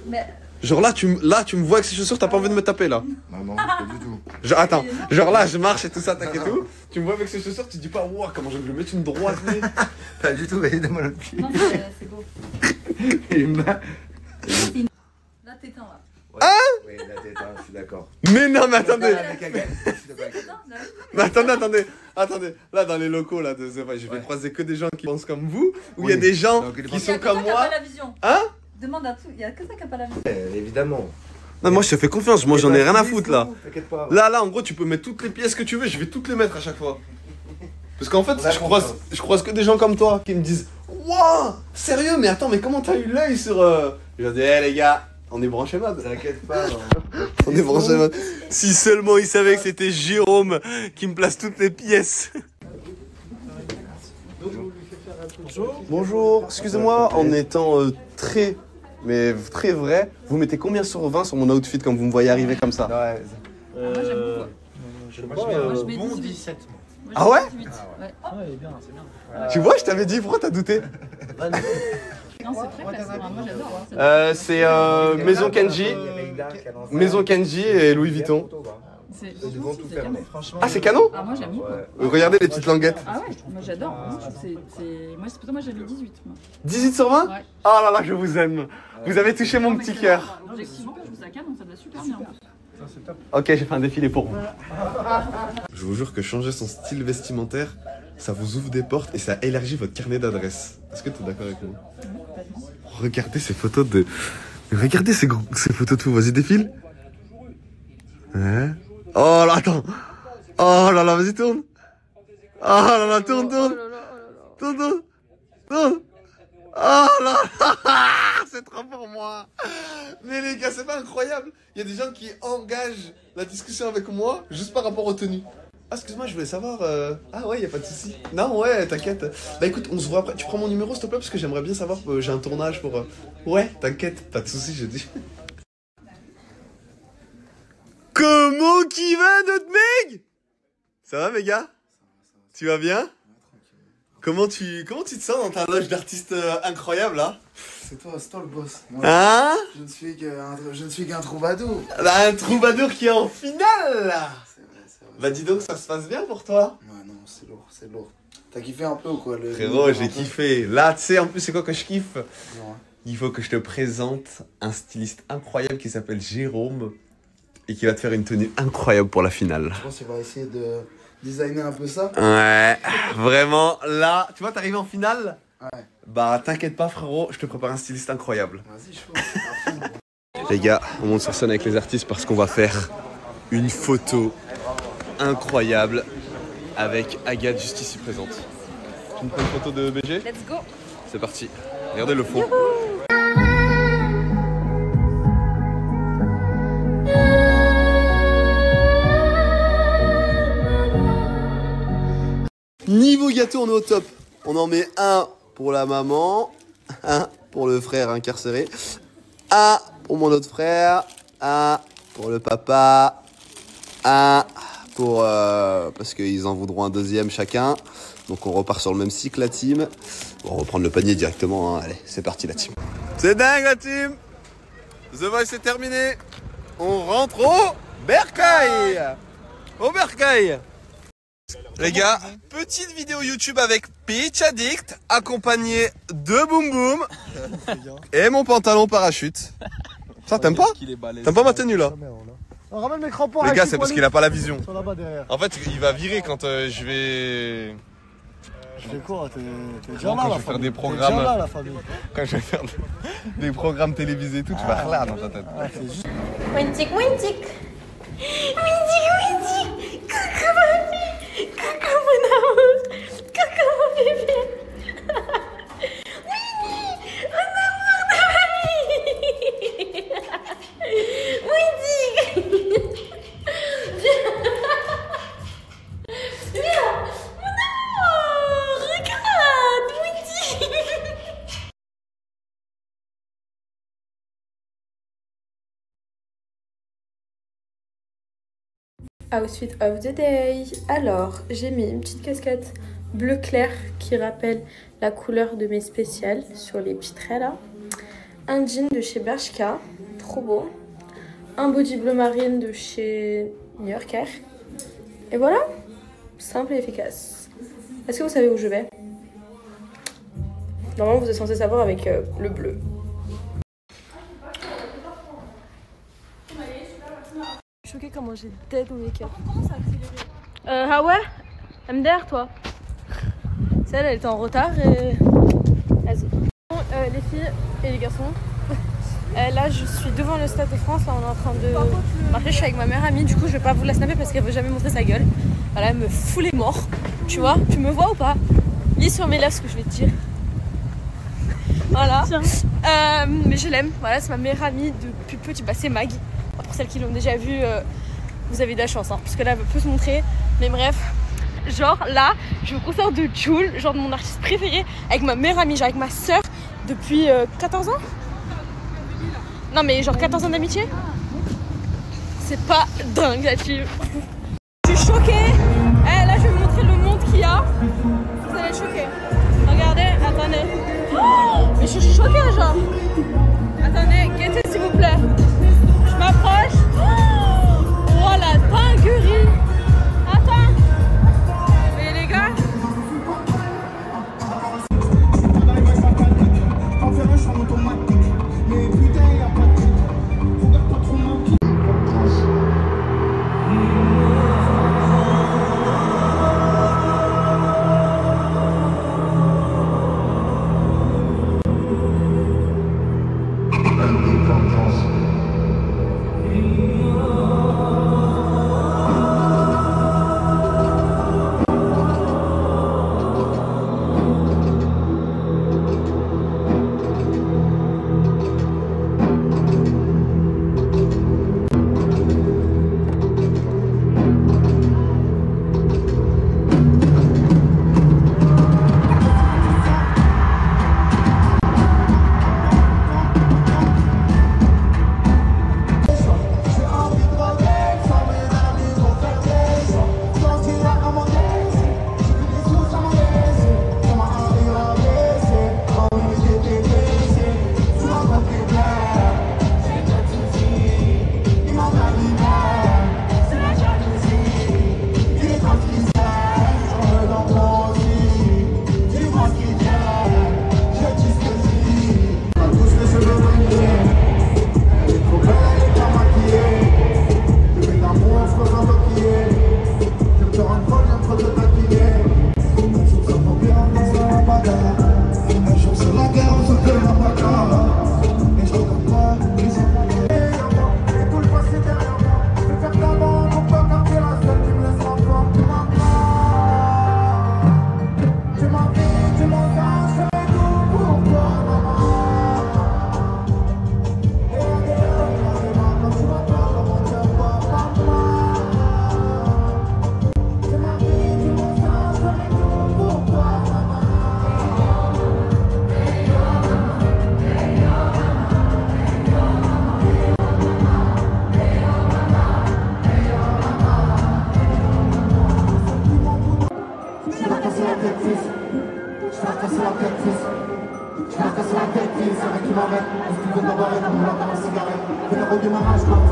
Mais... Genre là tu me vois avec ces chaussures, t'as pas envie de me taper là? Non, pas du tout. Genre, attends, genre là je marche et tout ça, tac et tout. Tu me vois avec ces chaussures, tu dis pas, wow, comment je vais lui mettre une droite, mais. Pas du tout, vas-y, donne-moi l'autre pied. Non, c'est beau. Là, t'éteins là. Ouais. Hein? Oui, là t'éteins, je suis d'accord. Mais non, mais attendez. Mais attendez. Là dans les locaux là de The Voice, je vais croiser que des gens qui pensent comme vous, ou il y a des gens qui sont comme moi. Hein? Demande à tout, il y a que ça qui a pas la vision. Évidemment. Non, moi je te fais confiance, moi j'en ai rien à foutre là. T'inquiète pas. Là, en gros, tu peux mettre toutes les pièces que tu veux, je vais toutes les mettre à chaque fois. Parce qu'en fait, je croise que des gens comme toi qui me disent, waouh, sérieux, mais attends, mais comment t'as eu l'œil sur. Je leur dis, les gars, on est branchés mode. T'inquiète pas. On est branchés mode. Si seulement ils savaient que c'était Jérôme qui me place toutes les pièces. Bonjour, excusez-moi, en étant très vrai, vous mettez combien sur 20 sur mon outfit quand vous me voyez arriver comme ça? Moi j'aime beaucoup. Bon 17. Ah ouais? Ouais. il est bien, c'est bien. Tu vois, je t'avais dit, pourquoi t'as douté? Non, c'est très classe, moi j'adore. C'est Maison Kenji. Maison Kenji et Louis Vuitton. Ah, c'est canon? Ah, moi j'aime beaucoup. Regardez les petites languettes. Ah ouais, moi j'adore. Moi j'avais 18. Moi. 18 sur 20? Ouais. Oh là là, je vous aime. Vous avez touché mon petit cœur. Objectivement, je trouve ça calme, ça va super bien. Ok, j'ai fait un défilé pour vous. Je vous jure que changer son style vestimentaire, ça vous ouvre des portes et ça élargit votre carnet d'adresses. Est-ce que tu es d'accord avec moi? Regardez ces photos Regardez ces photos de fou. Vas-y, défile. Ouais. Oh là, attends. Oh là là, vas-y, tourne. Oh là là, tourne. Tourne. Oh là là, c'est trop pour moi. Mais les gars, c'est pas incroyable. Il y a des gens qui engagent la discussion avec moi juste par rapport aux tenues. Ah, excuse-moi, je voulais savoir... Ah ouais, y a pas de souci. Non, ouais, t'inquiète. Bah écoute, on se voit après. Tu prends mon numéro, s'il te plaît, parce que j'aimerais bien savoir... j'ai un tournage pour... Ouais, t'inquiète, pas de souci, je dis. Comment qui va, notre mec? Ça va, mes gars? Tu vas bien? Comment tu te sens dans ta loge d'artiste incroyable, là? C'est toi le boss. Moi, hein? Je ne suis qu'un troubadour. Bah, un troubadour qui est en finale, là. C'est vrai. Bah dis donc, ça se passe bien pour toi? Ouais, non, c'est lourd. T'as kiffé un peu ou quoi? Frérot, j'ai kiffé. Là, tu sais, en plus, c'est quoi que je kiffe? Non. Il faut que je te présente un styliste incroyable qui s'appelle Jérôme et qui va te faire une tenue incroyable pour la finale. Je pense qu'il va essayer de designer un peu ça. Ouais, vraiment, là, tu vois, t'arrives en finale? Ouais. Bah, t'inquiète pas, frérot, je te prépare un styliste incroyable. Vas-y, je fais. Les gars, on monte sur scène avec les artistes parce qu'on va faire une photo incroyable avec Agathe juste ici présente. Tu me prends une photo de BG? Let's go. C'est parti. Regardez le fond. Niveau gâteau, on est au top. On en met un pour la maman, un pour le frère incarcéré, un pour mon autre frère, un pour le papa, un pour... parce qu'ils en voudront un deuxième chacun. Donc on repart sur le même cycle, la team. Bon, on va reprendre le panier directement. Hein. Allez, c'est parti, la team. C'est dingue, la team. The Voice, c'est terminé. On rentre au Bercail. Au Bercail. Les gars, petite vidéo YouTube avec Pitch Addict, accompagné de Boum Boum et mon pantalon parachute. Ça, t'aimes pas? T'aimes pas ma tenue là? On ramène mes crampons. Les gars, c'est parce qu'il a pas la vision. Là-bas derrière. En fait, il va virer quand je vais... Je fais quoi? T'es déjà Quand là, je la vais faire famille. des programmes... T'es déjà là, la famille. Quand je vais faire des programmes télévisés et tout, tu vas là dans ta tête. C'est juste... Wintic, Wintic. Wintic. Coucou ma fille. Coucou mon amour. Coucou mon bébé. Winnie, mon amour de ma vie. Wintic. Viens, mon amour. Regarde, Wintic. Outfit of the day. Alors, j'ai mis une petite casquette bleu clair qui rappelle la couleur de mes spéciales sur les petits traits là. Un jean de chez Bershka, trop beau. Un body bleu marine de chez New Yorker. Et voilà, simple et efficace. Est-ce que vous savez où je vais? Normalement, vous êtes censé savoir avec le bleu. Je suis choquée comment j'ai dead mon make-up. Comment ça a accéléré? Ah ouais? MDR toi? Celle elle était en retard et... Vas-y. Les filles et les garçons, là je suis devant le Stade de France, là on est en train de marcher, je suis avec ma meilleure amie, du coup je vais pas vous la snapper parce qu'elle veut jamais montrer sa gueule. Voilà, elle me fout les morts, tu vois? Tu me vois ou pas? Lis sur mes lèvres ce que je vais te dire. Voilà. Mais je l'aime, voilà, c'est ma meilleure amie depuis petit, bah c'est Mag. Pour celles qui l'ont déjà vu, vous avez de la chance, hein, parce que là elle peut se montrer. Mais bref, genre là, je vous concert de Jul, genre de mon artiste préféré, avec ma meilleure amie, genre avec ma soeur depuis 14 ans. Non mais genre 14 ans d'amitié. C'est pas dingue là-dessus. Je suis choquée. Là je vais vous montrer le monde qu'il y a. Vous allez être choqués. Regardez, attendez. Oh, mais je suis choquée genre. Attendez, guettez s'il vous plaît. Je m'approche. Oh la dinguerie. Attends. Mais les gars.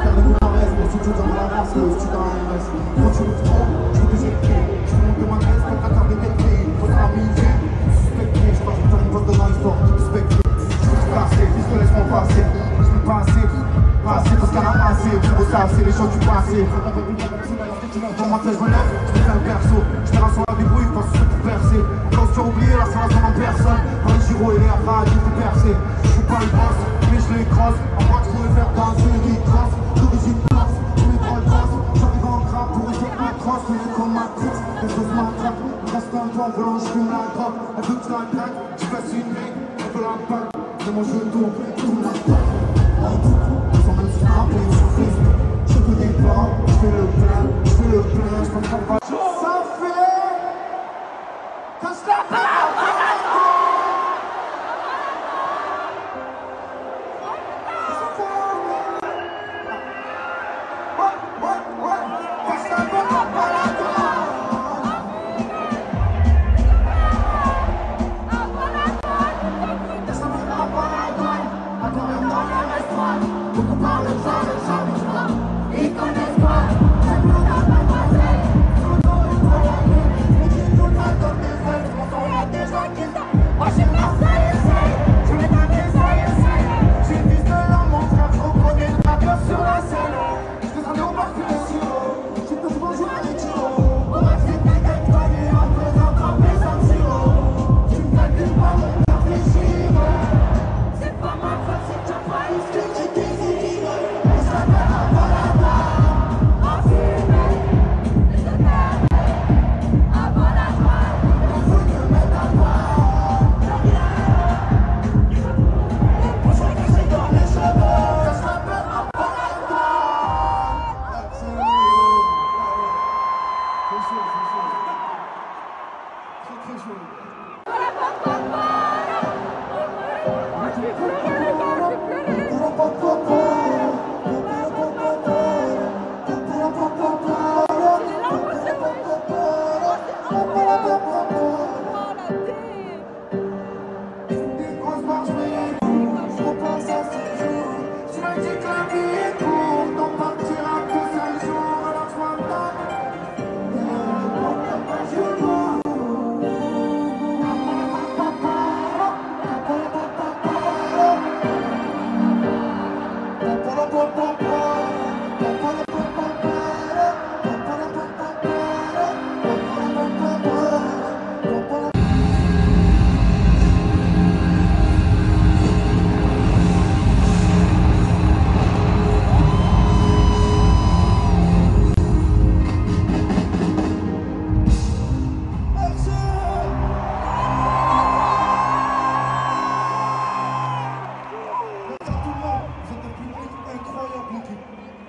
faire de Bucarest, mais si tu dans la race, tu dans la RS. Quand tu me trouves, je veux que j'ai pris. Je peux monter ma caisse, pour t'attendre des pays. Faudra miser, suspecté, je passe pour faire une boîte de non-sport. Suspecté, je suis passé, puisque laisse-moi passer. Je suis passé, parce qu'elle a passé. Tu veux ça, c'est les choses du passé. Dans ma tête, je relève, je te fais un perso. Je te rassure la débrouille, je pense que c'est pour percer. Quand tu as oublié, là, ça rassemble en personne. Dans les gyros et les rats, j'ai tout percé. Je suis pas le boss, mais je les crosse. En moi, je pourrais faire danser les crosses. D'origine corse, tu mets trop le boss. J'arrive en gras pour essayer de ma crosse. Tu es comme Matrix, les choses m'attrapent. Reste un peu en volant, je fume la drogue. Elle veut que je la claque, tu passes une règle. Elle veut la bague, mais moi je tourne, tout la bague. Sans même se frapper sur Facebook. Je connais pas, je fais le plein, je comprends pas. Ça fait que je t'appelle.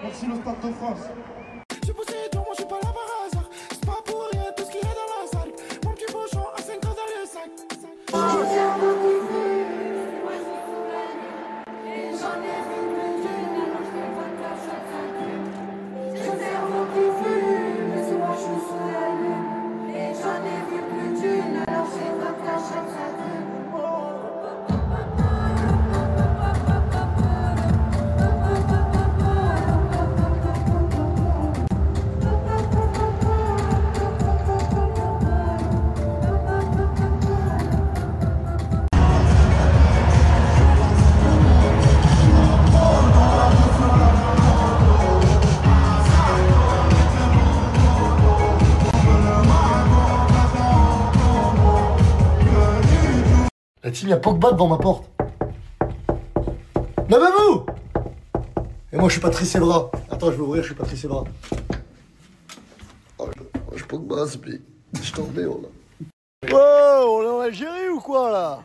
Merci le Stade de France. Je poussé toi, moi je suis pas là par hasard. C'est pas pour rien tout ce qu'il y a dans la salle. Mon petit bouchon à 5 ans dans le sac. J'en ai vu plus d'une, alors je fais pas de cache à chaque. J'ai le cerveau qui fume, mais c'est moi je suis sous la lune. Et j'en ai vu plus d'une, alors je fais pas de cache à chaque. La team, il y a Pogba devant ma porte. Levez-vous! Et moi, je suis Patrice Evra. Attends, je vais ouvrir, je suis Patrice Evra. Oh, je suis Pogba, c'est puis. Je t'en remets, là. Oh, on est en Algérie ou quoi, là?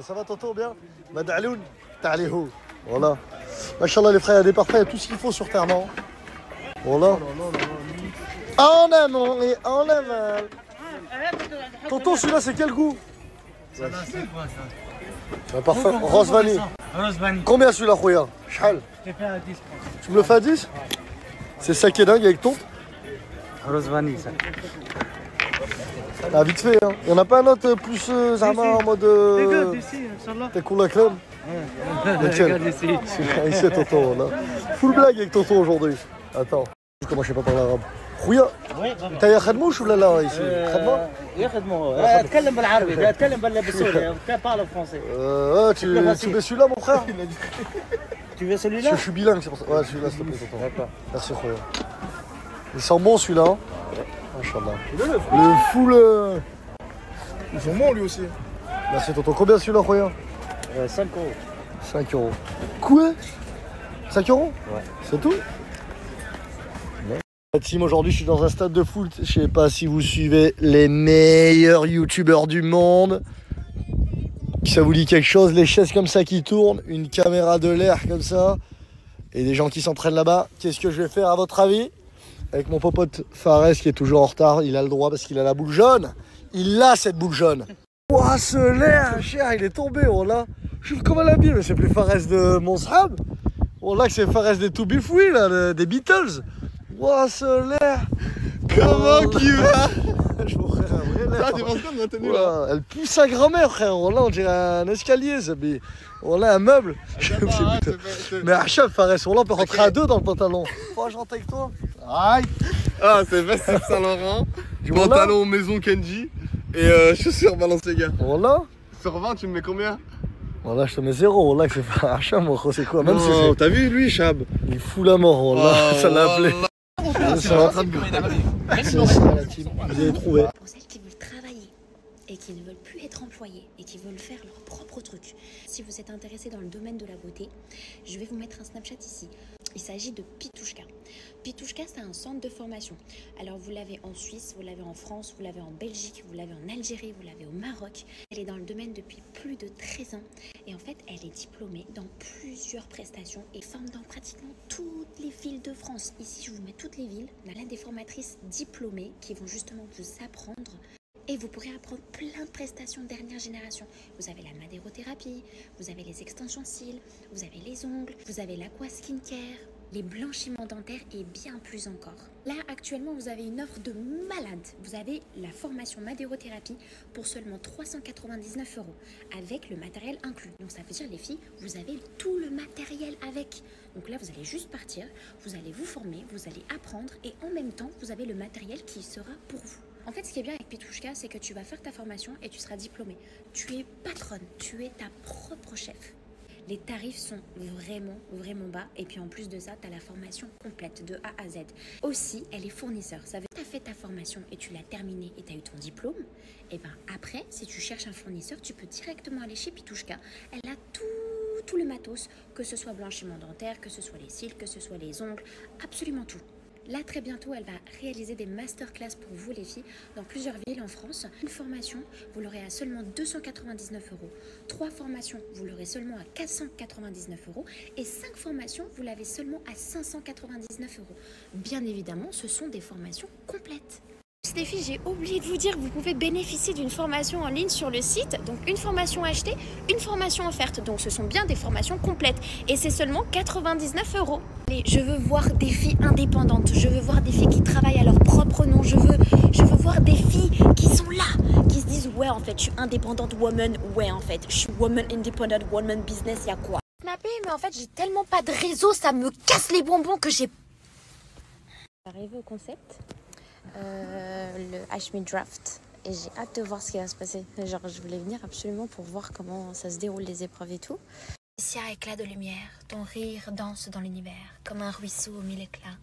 Ça va, tonton, bien? Madaloun, ta'alihou. Voilà. Machallah, les frères, il y a des parfums, il y a tout ce qu'il faut sur terre, non? Voilà. On aime, on aime. Tonton, celui-là, c'est quel goût? Ça, c'est quoi ça? Un parfum rose vanille. Rose vanille. Combien celui-là, Khouya? Chal? Je te fais à 10. Tu me le fais à 10? Ouais. C'est ça qui est dingue avec ton? Rose vanille, ça. Ah, vite fait, hein. Il n'y en a pas un autre plus Zama en mode. T'es cool la crème? Lequel? Regarde ici. Ici, tonton, là. Full blague avec tonton aujourd'hui. Attends, comment je sais pas parler arabe. خويا انت يا خدموش ولا لا ici خدمه يا خدمه اتكلم بالعربي اتكلم بالسوري parle français. Tu veux celui-là mon frère? Tu veux celui-là? Je suis bilingue, c'est pour ça. Ouais, celui-là s'il te plaît tonton. D'accord. Merci خويا. Il sent bon celui-là. Hein. Inch'Allah. Le full Ils sont bons lui aussi. Merci tonton. Combien celui-là خويا? 5 euros. 5 euros. Quoi? 5 euros? Ouais. C'est tout? Team, aujourd'hui je suis dans un stade de foot. Je sais pas si vous suivez les meilleurs youtubeurs du monde. Ça vous dit quelque chose? Les chaises comme ça qui tournent, une caméra de l'air comme ça, et des gens qui s'entraînent là-bas. Qu'est-ce que je vais faire à votre avis? Avec mon popote Fares qui est toujours en retard, il a le droit parce qu'il a la boule jaune. Il a cette boule jaune. Ouah, ce l'air, cher, il est tombé, oh là. Je suis comme à la bille, mais c'est plus Fares de Monshab. Oh là que c'est Fares des To Be Free, là, des Beatles. Ouah, ce l'air. Comment qu'il va? Je mon frère, un vrai l'air. Ah, tu penses quoi de ma tenue là? Elle pousse sa grand-mère, frère. Oh là, on dirait un escalier, ça. Oh là, un meuble. Mais Hachab, Fares, oh là, on peut rentrer à deux dans le pantalon. Oh, je rentre avec toi. Aïe. Ah, c'est veste Saint-Laurent, pantalon maison Kenji et chaussures Balenciaga. Oh là. Sur 20, tu me mets combien? Voilà, je te mets 0, voilà, que c'est pas Hachab, c'est quoi? Même si t'as vu lui, Chab? Il fout la mort, voilà, ça l'a appelé. C'est en train de la team. Vous avez trouvé. Pour celles qui veulent travailler et qui ne veulent plus être employées et qui veulent faire leur propre truc. Si vous êtes intéressé dans le domaine de la beauté, je vais vous mettre un Snapchat ici. Il s'agit de Pitouchka. Pitouchka, c'est un centre de formation. Alors, vous l'avez en Suisse, vous l'avez en France, vous l'avez en Belgique, vous l'avez en Algérie, vous l'avez au Maroc. Elle est dans le domaine depuis plus de 13 ans. Et en fait, elle est diplômée dans plusieurs prestations et forme dans pratiquement toutes les villes de France. Ici, je vous mets toutes les villes. On a l'un des formatrices diplômées qui vont justement vous apprendre. Et vous pourrez apprendre plein de prestations dernière génération. Vous avez la madérothérapie, vous avez les extensions cils, vous avez les ongles, vous avez l'aqua skincare, les blanchiments dentaires et bien plus encore. Là, actuellement, vous avez une offre de malade. Vous avez la formation madérothérapie pour seulement 399 € avec le matériel inclus. Donc ça veut dire, les filles, vous avez tout le matériel avec. Donc là, vous allez juste partir, vous allez vous former, vous allez apprendre et en même temps, vous avez le matériel qui sera pour vous. En fait, ce qui est bien avec Pitouchka, c'est que tu vas faire ta formation et tu seras diplômée. Tu es patronne, tu es ta propre chef. Les tarifs sont vraiment bas. Et puis en plus de ça, tu as la formation complète de A à Z. Aussi, elle est fournisseur. Ça veut dire que tu as fait ta formation et tu l'as terminée et tu as eu ton diplôme. Et bien après, si tu cherches un fournisseur, tu peux directement aller chez Pitouchka. Elle a tout le matos, que ce soit blanchiment dentaire, que ce soit les cils, que ce soit les ongles, absolument tout. Là, très bientôt, elle va réaliser des masterclass pour vous, les filles, dans plusieurs villes en France. Une formation, vous l'aurez à seulement 299 €. 3 formations, vous l'aurez seulement à 499 €. Et 5 formations, vous l'avez seulement à 599 €. Bien évidemment, ce sont des formations complètes. Les filles, j'ai oublié de vous dire que vous pouvez bénéficier d'une formation en ligne sur le site. Donc une formation achetée, une formation offerte. Donc ce sont bien des formations complètes. Et c'est seulement 99 €. Et je veux voir des filles indépendantes. Je veux voir des filles qui travaillent à leur propre nom. Je veux voir des filles qui sont là, qui se disent ouais en fait je suis indépendante woman. Ouais en fait je suis woman independent woman business. Y'a quoi? Snapper, mais en fait j'ai tellement pas de réseau, ça me casse les bonbons que j'ai. Arrivé au concept. Le Hashmi Draft et j'ai hâte de voir ce qui va se passer. Genre je voulais venir absolument pour voir comment ça se déroule les épreuves et tout. Félicia, éclat de lumière, ton rire danse dans l'univers comme un ruisseau aux 1000 éclats,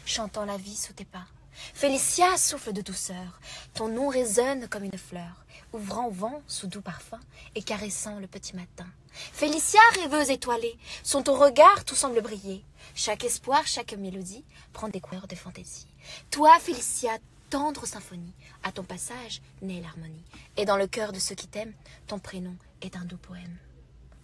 chantant la vie sous tes pas. Félicia, souffle de douceur, ton nom résonne comme une fleur, ouvrant au vent sous doux parfum et caressant le petit matin. Félicia, rêveuse étoilée, son ton regard tout semble briller. Chaque espoir, chaque mélodie prend des couleurs de fantaisie. Toi, Félicia, tendre symphonie, à ton passage naît l'harmonie. Et dans le cœur de ceux qui t'aiment, ton prénom est un doux poème.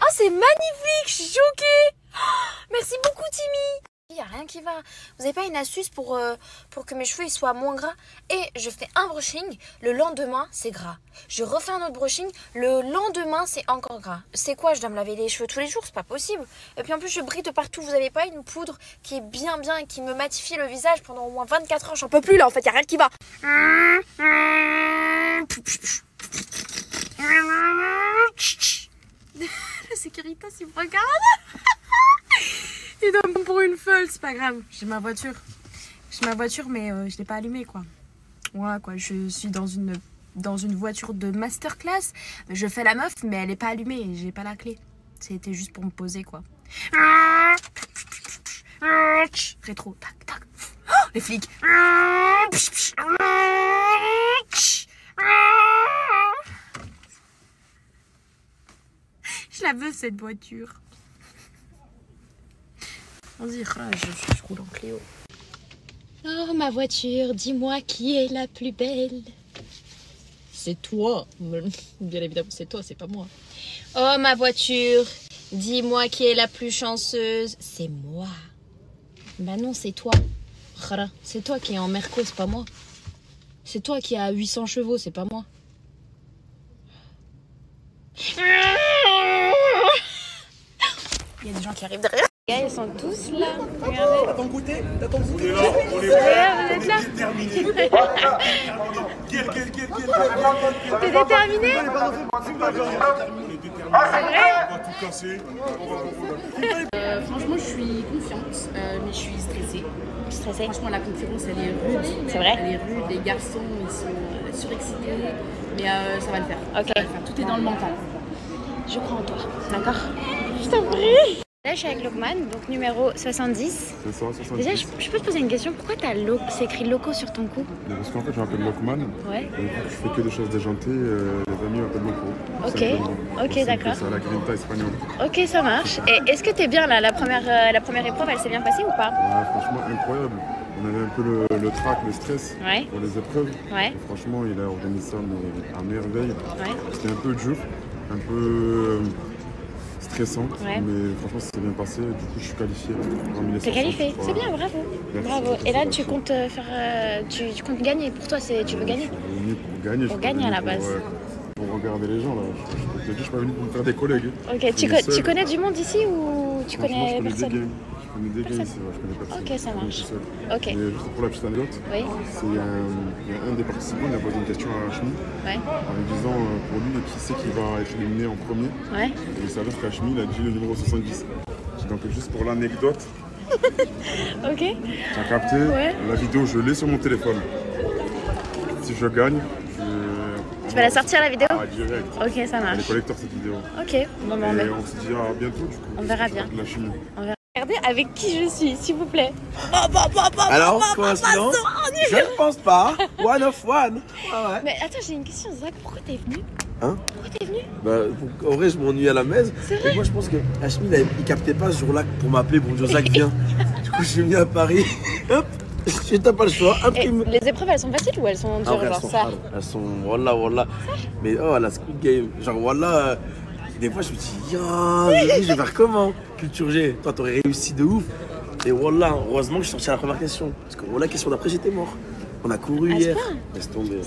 Oh, c'est magnifique, je suis choquée. Oh, merci beaucoup, Timmy. Il n'y a rien qui va. Vous n'avez pas une astuce pour que mes cheveux ils soient moins gras? Et je fais un brushing, le lendemain c'est gras. Je refais un autre brushing, le lendemain c'est encore gras. C'est quoi, je dois me laver les cheveux tous les jours? C'est pas possible. Et puis en plus je brille de partout. Vous n'avez pas une poudre qui est bien et qui me matifie le visage pendant au moins 24 heures? J'en peux plus là, en fait, il n'y a rien qui va. Le sécurité, il me regarde. Il donne pour une folle, c'est pas grave. J'ai ma voiture. Mais je l'ai pas allumée, quoi. Ouais, quoi. Je suis dans une voiture de masterclass. Je fais la meuf, mais elle est pas allumée et j'ai pas la clé. C'était juste pour me poser, quoi. Rétro, tac, tac. Oh, les flics. Je la veux, cette voiture. On dirait, je roule en Clio. Oh, ma voiture, dis-moi qui est la plus belle. C'est toi. Bien évidemment, c'est toi, c'est pas moi. Oh, ma voiture, dis-moi qui est la plus chanceuse. C'est moi. Bah non, c'est toi. C'est toi qui est en Merco, c'est pas moi. C'est toi qui a 800 chevaux, c'est pas moi. Il y a des gens qui arrivent derrière. Les gars, ils sont tous là. Regardez. T'as ton goûter? T'as ton goûter? On est là, on est déterminés. T'es déterminé? C'est vrai? On va tout casser. Franchement, je suis confiante, mais je suis stressée. Stressée? Franchement, la concurrence, elle est rude. C'est vrai? Elle est rude. Les garçons, ils sont surexcités. Mais ça va le faire. Ok. Ça va le faire. Tout est dans le mental. Je crois en toi. D'accord? Je t'en prie. Là, je suis avec Lokman, donc numéro 70. C'est ça, 70. Déjà, je peux te poser une question. Pourquoi c'est écrit Loco sur ton cou? Parce qu'en fait, je m'appelle Lokman. Ouais. Et je fais que des choses déjantées. Les amis m'appellent Loco. Ok, d'accord. C'est la grinta espagnole. Ok, ça marche. Et est-ce que t'es bien là? La première épreuve, elle s'est bien passée ou pas? Ouais, franchement, incroyable. On avait un peu le trac, le stress pour les épreuves. Ouais. Et franchement, il a organisé ça à merveille. Ouais. C'était un peu dur, un peu stressant, mais franchement, ça s'est bien passé. Du coup, je suis qualifié. T'es qualifié, c'est bien, bravo. Merci. Bravo. Et là, tu comptes tu comptes gagner. Pour toi, tu veux gagner? Je suis venu pour gagner. Pour gagner à la base. Pour regarder les gens là. Je peux te dire, je suis pas venu pour me faire des collègues. Ok, tu connais du monde ici ou tu connais personne? Je connais des gars ici, je connais personne. Ok, ça marche. Ok. Mais juste pour la petite anecdote, il y a un des participants qui a posé une question à Hachmi en lui disant pour lui qui c'est qui va être éliminé en premier. Et il s'avère qu'Hachmi il a dit le numéro 70. Donc juste pour l'anecdote, ok. Tu as capté, la vidéo je l'ai sur mon téléphone. Si je gagne, tu vas la sortir la vidéo? Direct. Ok, ça marche. Elle est collector cette vidéo. Ok, bon, et on se dit à bientôt du coup. On verra bien. La chimie. Regardez avec qui je suis, s'il vous plaît. Alors, coïncidence? Je ne pense pas. One of one. Ah ouais. Mais attends, j'ai une question, Zach. Pourquoi t'es venu? Hein? Pourquoi t'es venu? Bah, en vrai, je m'ennuie à la messe. C'est vrai? Et moi, je pense que Hachmi, il captait pas ce jour-là pour m'appeler pour me dire Zach, viens. Du coup, je suis venu à Paris. Hop, t'as pas le choix. Et les épreuves, elles sont faciles ou elles sont dures, genre ça? Elles sont, wallah. Mais oh, la Squid Game. Genre, wallah. Des fois, je me dis, je vais faire comment? Culture G, toi, t'aurais réussi de ouf. Et wallah, heureusement que je suis sorti à la première question. Parce que wallah, question d'après, j'étais mort. On a couru hier. Laisse tomber.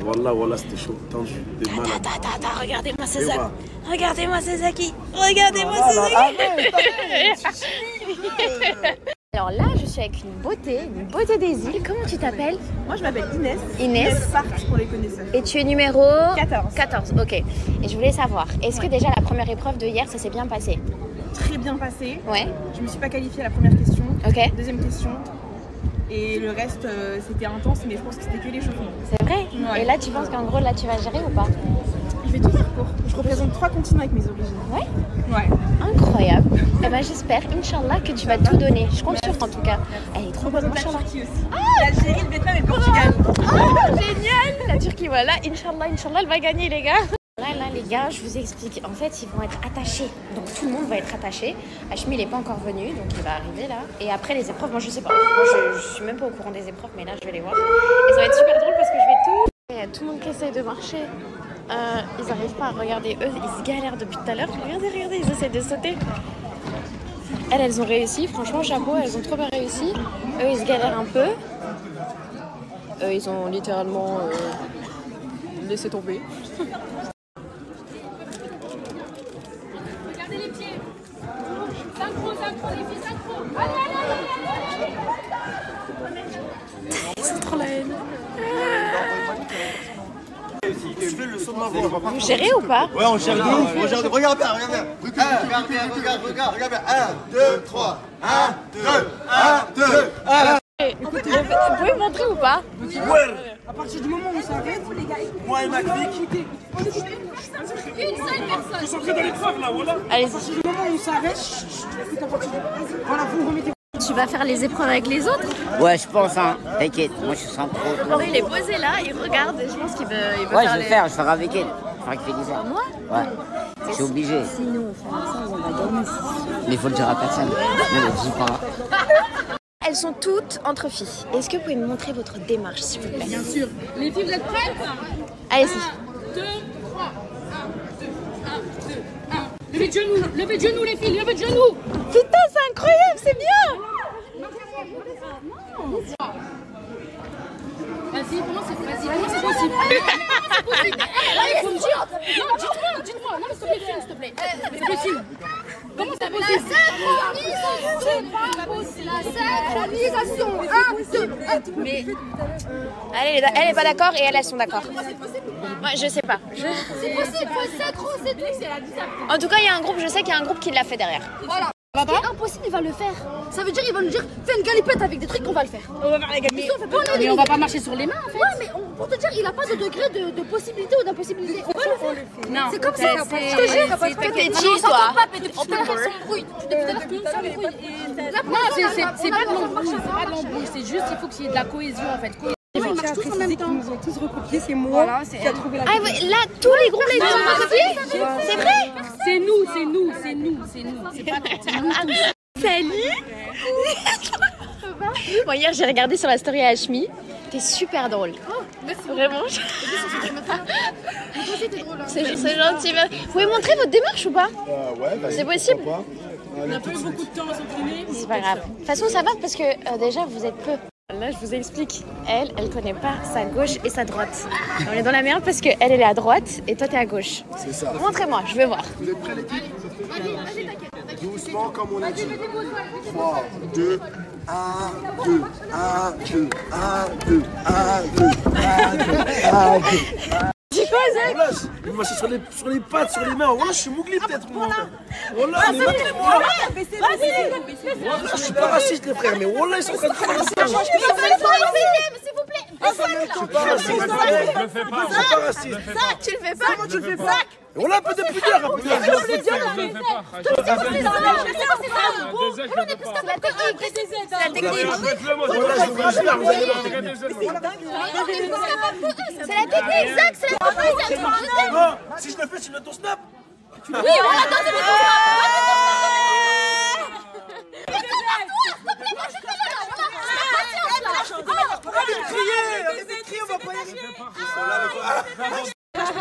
Wallah, c'était chaud, tendu. Attends, regardez-moi ces Zaki. Regardez-moi ces Zaki. Regardez-moi ces Zaki. Alors là, je suis avec une beauté des îles. Comment tu t'appelles? Moi, je m'appelle Inès. Inès Sparks pour les connaisseurs. Et tu es numéro 14. 14, ok. Et je voulais savoir, est-ce que déjà la première épreuve de hier, ça s'est bien passé? Très bien passé. Ouais. Je me suis pas qualifiée à la première question. Ok. Deuxième question. Et le reste, c'était intense, mais je pense que c'était que l'échauffement. C'est vrai? Et là, tu penses qu'en gros, là, tu vas gérer ou pas? Je vais tout faire pour. Je représente 3 continents avec mes origines. Ouais? Incroyable. Eh ben, j'espère, Inch'Allah, que tu vas tout donner. Je compte sur toi, en tout cas. Elle est trop bonne, Inch'Allah. L'Algérie, le Vietnam et le Portugal. Oh, génial! La Turquie, voilà. Inch'Allah, elle va gagner, les gars. Là, les gars, je vous explique. En fait, ils vont être attachés. Donc, tout le monde va être attaché. Hachmi, il n'est pas encore venu, donc il va arriver là. Et après, les épreuves, moi, je sais pas. Moi, je suis même pas au courant des épreuves, mais là, je vais les voir. Et ça va être super drôle parce que je vais tout. Il y a tout le monde qui essaye de marcher. Ils n'arrivent pas à regarder. Eux, ils se galèrent depuis tout à l'heure. Regardez, ils essaient de sauter. Elles ont réussi. Franchement, chapeau, elles ont trop bien réussi. Eux, ils se galèrent un peu. Eux, ils ont littéralement laissé tomber. Regardez les pieds. Synchro, les filles, synchro. Allez. Ils sont trop la haine. élever le son de ma voix. Vous gérez ou pas? Ouais, on gère de ouf. On gère de... Regarde bien, regarde bien. Regarde bien. 1, 2, 3. 1, 2, 1, 2, 1. Vous pouvez me montrer ou pas? Ouais. À partir du moment où on s'arrête, Moi et ma clique. Une seule personne. Concentré dans l'épreuve là, voilà. Allez, à partir du moment où on s'arrête, voilà, vous remettez. Tu vas faire les épreuves avec les autres? Ouais, je pense, hein. T'inquiète, moi je sens trop. il est posé là, il regarde et je pense qu'il veut, Ouais, faire je vais faire, je ferai avec elle. Je ferai avec Félisa. Moi? Ouais. Je suis obligé. Si nous on fait ensemble, on va gagner. Mais il faut le dire à personne. Ne le dis pas. Elles sont toutes entre filles. Est-ce que vous pouvez me montrer votre démarche, s'il vous plaît? Bien sûr. Les filles, vous êtes prêtes? Allez-y. 2, 3. 1, 2, 1. Levez de genoux, les filles, levez de genoux. Putain, c'est incroyable, c'est bien. Vas-y, comment c'est possible? Comment c'est possible? Il faut me dire. Non, dites-moi. Non, mais s'il te plaît, s'il te plaît. Comment c'est possible? La synchronisation. 1, 2, 1. Mais elle est pas d'accord et elles sont d'accord. Moi, je sais pas. C'est possible, faut synchro, c'est tout. En tout cas, il y a un groupe, je sais qu'il y a un groupe qui l'a fait derrière. Voilà. C'est impossible, il va le faire. Ça veut dire, il va nous dire, fais une galipette avec des trucs qu'on va le faire. On va faire la galipette. Mais on va pas marcher sur les mains, en fait. Ouais, mais pour te dire, il a pas de degré de possibilité ou d'impossibilité. On va le faire. Non, c'est comme ça. Je te jure, c'est cheese, toi. On peut faire son bruit. Depuis tout à l'heure, tout le monde s'embrouille. Non, c'est pas de l'embrouille, c'est juste, il faut qu'il y ait de la cohésion, en fait. Ils marchent tous en même temps. Ils nous ont tous recopié, c'est moi qui a trouvé la. Ah ouais, là, tous les groupes, ils ont recopié. C'est vrai? C'est nous. C'est pas nous tous. Salut. Bon, hier, j'ai regardé sur la story à Hashmi. T'es super drôle. Vraiment. C'est gentil. Vous pouvez montrer votre démarche ou pas? Ouais, c'est possible. On a pas eu beaucoup de temps à s'entraîner. C'est pas grave. De toute façon, ça va parce que déjà, vous êtes peu. Là, je vous explique. Elle connaît pas sa gauche et sa droite. On est dans la merde parce qu'elle est à droite et toi, t'es à gauche. C'est ça. Montrez-moi, je veux voir. Vous êtes prêts, l'équipe? Doucement, comme on a dit. 3, 2, 1, 2, 1, 2, 1, 2, 1, 2, 1, 2, 1, 2. Dis quoi, Zach? Voilà, il marche sur les pattes, sur les mains. Voilà, je suis mougli peut-être, moi. Voilà, mais montrez-moi. Voilà, je suis pas raciste, les frères, mais voilà, ils sont en train de faire la stage. S'il vous plaît. Je suis pas raciste. Zach, tu le fais pas? Comment tu le fais pas? Voilà, un peu de pudeur, un peu de pudeur. C'est la technique. C'est la technique. C'est la technique, Zach, c'est la technique. Non, si je le fais, tu mets ton snap. Oui, voilà, dans tes